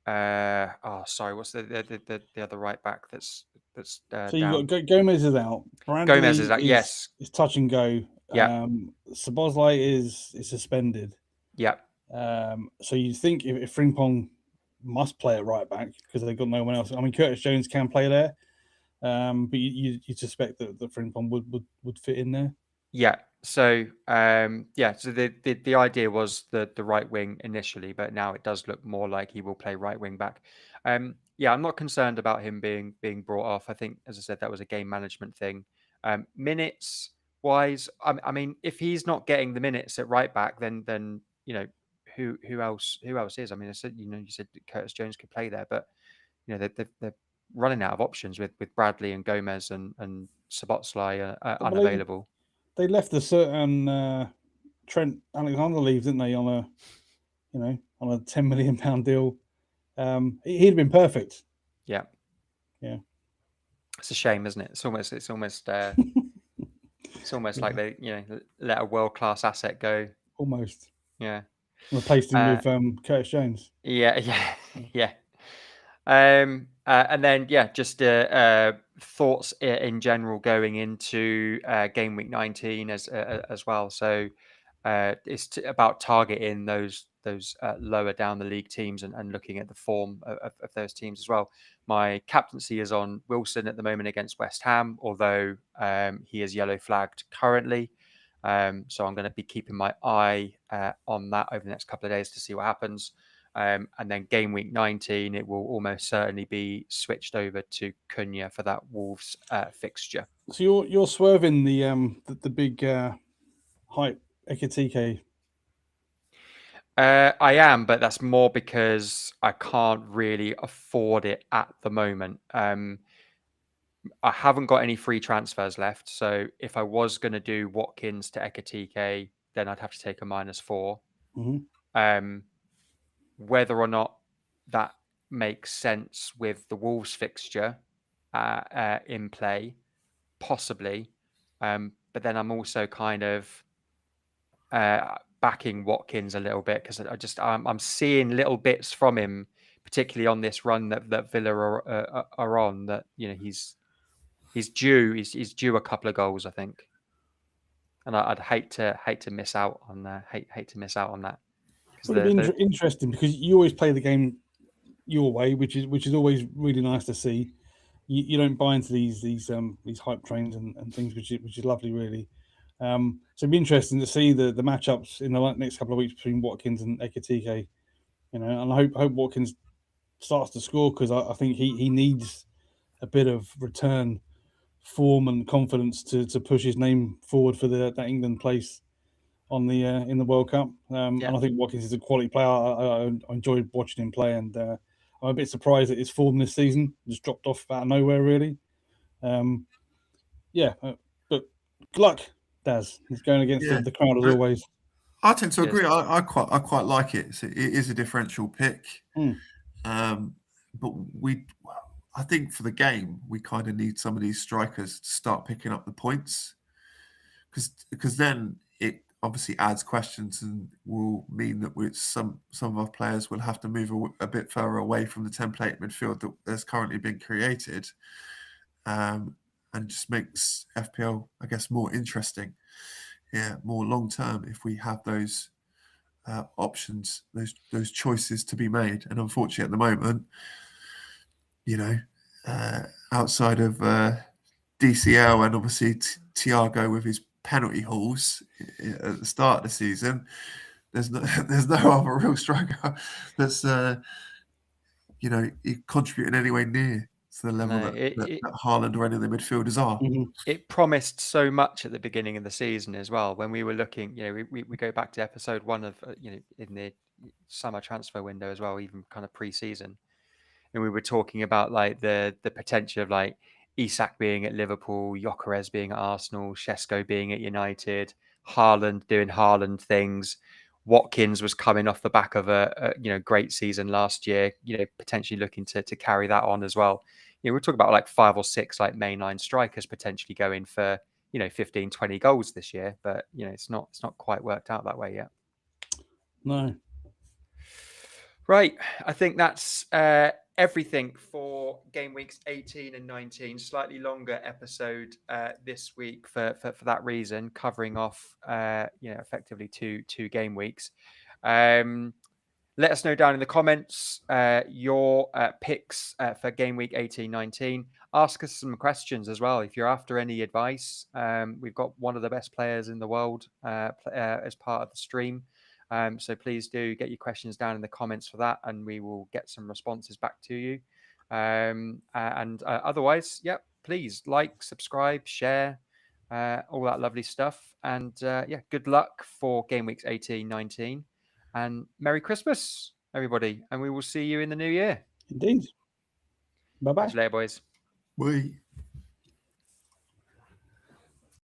what's the other right back that's so you've down? got Gomez is out. Bradley Gomez is out. Yes, is touch and go. Yeah. Szoboszlai is suspended. Yeah. So you think if Frimpong must play at right back because they've got no one else. I mean, Curtis Jones can play there, but you suspect that Frimpong would fit in there. Yeah. So so the idea was the right wing initially, but now it does look more like he will play right wing back. I'm not concerned about him being brought off. I think, as I said, that was a game management thing. Minutes wise, I mean, if he's not getting the minutes at right back, then who else is? I mean, I said you said Curtis Jones could play there, but they're running out of options with Bradley and Gomez and Szoboszlai unavailable. They left a certain Trent Alexander leave, didn't they? On a £10 million deal. He'd have been perfect. Yeah. It's a shame, isn't it? It's almost it's almost like they let a world class asset go. Almost. Yeah. Replaced him with Curtis Jones. Yeah. And then just thoughts in general going into game week 19 as well. So it's about targeting those lower down the league teams and looking at the form of those teams as well. My captaincy is on Wilson at the moment against West Ham, although he is yellow flagged currently. So I'm going to be keeping my eye on that over the next couple of days to see what happens. And then game week 19, it will almost certainly be switched over to Cunha for that Wolves fixture. So you're swerving the big hype Ekitike. I am, but that's more because I can't really afford it at the moment. I haven't got any free transfers left, so if I was going to do Watkins to Ekitike, then I'd have to take a -4. Mm-hmm. Whether or not that makes sense with the Wolves fixture in play, possibly. But then I'm also kind of backing Watkins a little bit because I'm seeing little bits from him, particularly on this run that Villa are on. That he's due a couple of goals, I think, and I'd hate to miss out on hate to miss out on that. Would have been interesting because you always play the game your way, which is always really nice to see. You don't buy into these hype trains and things, which is lovely, really. So it'd be interesting to see the matchups in the next couple of weeks between Watkins and Ekitike. And I hope Watkins starts to score because I think he needs a bit of return form and confidence to push his name forward for that England place on the in the World Cup. And I think Watkins is a quality player. I enjoyed watching him play, and I'm a bit surprised that his form this season just dropped off out of nowhere, really. But good luck, Daz. He's going against the crowd as always. I tend to agree. I quite like it. So it is a differential pick, but I think for the game we kind of need some of these strikers to start picking up the points, because then it obviously adds questions and will mean that some of our players will have to move a bit further away from the template midfield that has currently been created, and just makes FPL, I guess, more interesting. Yeah, more long term if we have those options, those choices to be made. And unfortunately, at the moment, outside of DCL and obviously Thiago with his penalty hauls at the start of the season, there's no other real striker that's contributing anywhere near to the level that Haaland or any of the midfielders are. It promised so much at the beginning of the season as well. When we were looking, we go back to episode 1 of in the summer transfer window as well, even kind of pre-season, and we were talking about like the potential of like Isak being at Liverpool, Gyökeres being at Arsenal, Šeško being at United, Haaland doing Haaland things. Watkins was coming off the back of a great season last year, potentially looking to carry that on as well. We're talking about like 5 or 6 like mainline strikers potentially going for 15, 20 goals this year, but it's not quite worked out that way yet. No. Right, I think that's everything for game weeks 18 and 19. Slightly longer episode this week for that reason, covering off effectively two game weeks. Let us know down in the comments your picks for game week 18-19. Ask us some questions as well. If you're after any advice, we've got one of the best players in the world as part of the stream. So please do get your questions down in the comments for that, and we will get some responses back to you. Otherwise, please like, subscribe, share, all that lovely stuff. And good luck for game weeks 18-19. And Merry Christmas, everybody. And we will see you in the new year. Indeed. Bye-bye. Catch you later, boys. Bye.